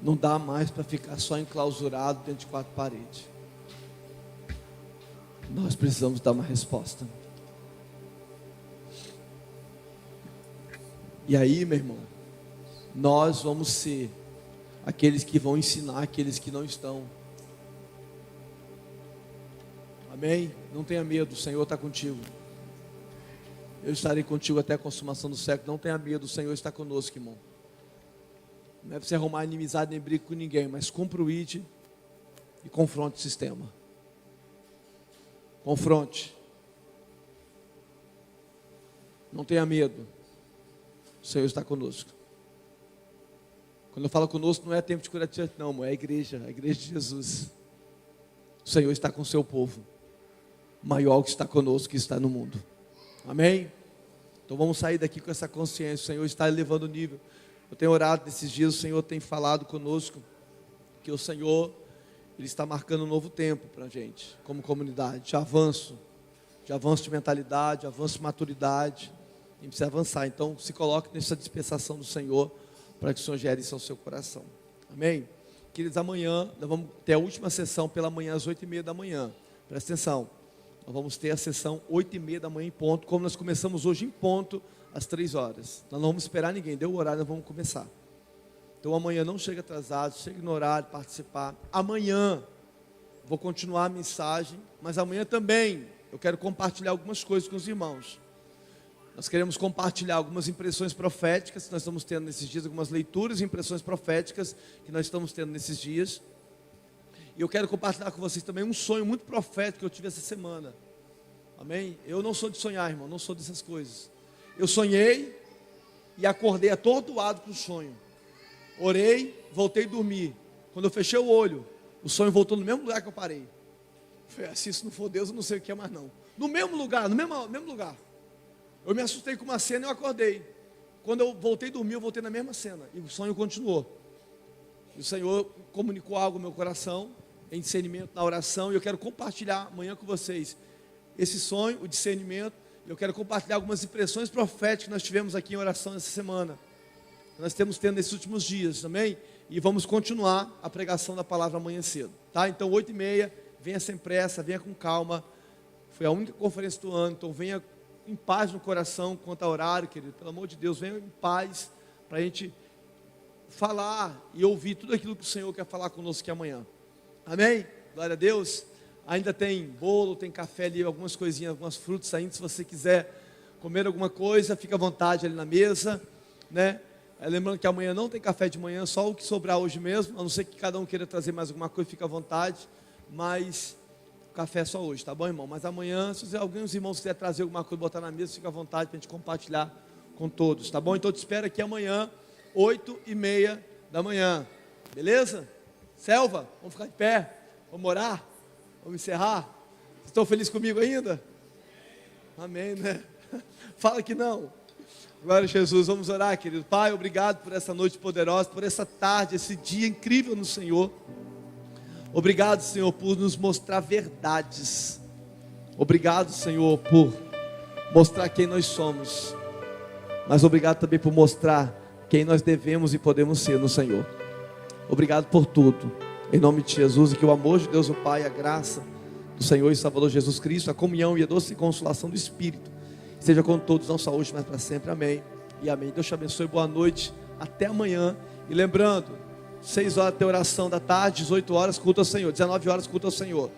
Não dá mais para ficar só enclausurado dentro de quatro paredes. Nós precisamos dar uma resposta. E aí, meu irmão, nós vamos ser aqueles que vão ensinar aqueles que não estão. Amém? Não tenha medo, o Senhor está contigo. Eu estarei contigo até a consumação do século. Não tenha medo, o Senhor está conosco, irmão. Não é para você arrumar inimizade nem briga com ninguém, mas cumpra o ID e confronte o sistema. Confronte. Não tenha medo. O Senhor está conosco. Quando eu falo conosco, não é tempo de curativo, não, amor, é a igreja de Jesus. O Senhor está com o seu povo. Maior que está conosco, que está no mundo. Amém? Então vamos sair daqui com essa consciência. O Senhor está elevando o nível. Eu tenho orado nesses dias, o Senhor tem falado conosco que o Senhor, Ele está marcando um novo tempo para a gente, como comunidade, de avanço de mentalidade, de avanço de maturidade. A gente precisa avançar, então se coloque nessa dispensação do Senhor, para que o Senhor gere isso ao seu coração. Amém? Queridos, amanhã, nós vamos ter a última sessão pela manhã, às 8h30 da manhã. Presta atenção, nós vamos ter a sessão 8h30 da manhã em ponto, como nós começamos hoje em ponto, às 3 horas. Nós não vamos esperar ninguém, deu o horário, nós vamos começar. Então amanhã não chega atrasado, chega no horário, participar. Amanhã vou continuar a mensagem, mas amanhã também eu quero compartilhar algumas coisas com os irmãos. Nós queremos compartilhar algumas impressões proféticas que nós estamos tendo nesses dias, algumas leituras e impressões proféticas que nós estamos tendo nesses dias. E eu quero compartilhar com vocês também um sonho muito profético que eu tive essa semana. Amém? Eu não sou de sonhar, irmão, não sou dessas coisas. Eu sonhei e acordei atordoado com o sonho. Orei, voltei a dormir. Quando eu fechei o olho, o sonho voltou no mesmo lugar que eu parei. Falei, se isso não for Deus, eu não sei o que é mais não. No mesmo lugar, no mesmo lugar. Eu me assustei com uma cena e eu acordei. Quando eu voltei a dormir, eu voltei na mesma cena. E o sonho continuou. E o Senhor comunicou algo no meu coração, em discernimento na oração. E eu quero compartilhar amanhã com vocês esse sonho, o discernimento. Eu quero compartilhar algumas impressões proféticas que nós tivemos aqui em oração essa semana. Nós temos tendo nesses últimos dias também. E vamos continuar a pregação da palavra amanhã cedo. Tá? Então 8h30, venha sem pressa, venha com calma. Foi a única conferência do ano, então venha em paz no coração quanto ao horário, querido. Pelo amor de Deus, venha em paz para a gente falar e ouvir tudo aquilo que o Senhor quer falar conosco aqui amanhã. Amém? Glória a Deus. Ainda tem bolo, tem café ali, algumas coisinhas, algumas frutas ainda. Se você quiser comer alguma coisa, fica à vontade ali na mesa, né? Lembrando que amanhã não tem café de manhã, só o que sobrar hoje mesmo, a não ser que cada um queira trazer mais alguma coisa, fica à vontade, mas café é só hoje, tá bom, irmão? Mas amanhã, se alguns irmãos quiser trazer alguma coisa, botar na mesa, fica à vontade para a gente compartilhar com todos, tá bom? Então eu te espero aqui amanhã, 8h30 da manhã, beleza? Selva, vamos ficar de pé, vamos orar, vamos encerrar. Vocês estão felizes comigo ainda? Amém, né? Fala que não. Glória a Jesus, vamos orar, querido. Pai, obrigado por essa noite poderosa, por essa tarde, esse dia incrível no Senhor. Obrigado, Senhor, por nos mostrar verdades. Obrigado, Senhor, por mostrar quem nós somos. Mas obrigado também por mostrar quem nós devemos e podemos ser no Senhor. Obrigado por tudo. Em nome de Jesus, e que o amor de Deus o Pai, a graça do Senhor e Salvador Jesus Cristo, a comunhão e a doce consolação do Espírito, seja com todos, não só hoje, mas para sempre. Amém e amém. Deus te abençoe, boa noite, até amanhã. E lembrando, 6 horas tem oração da tarde, 18 horas culto ao Senhor, 19 horas culto ao Senhor.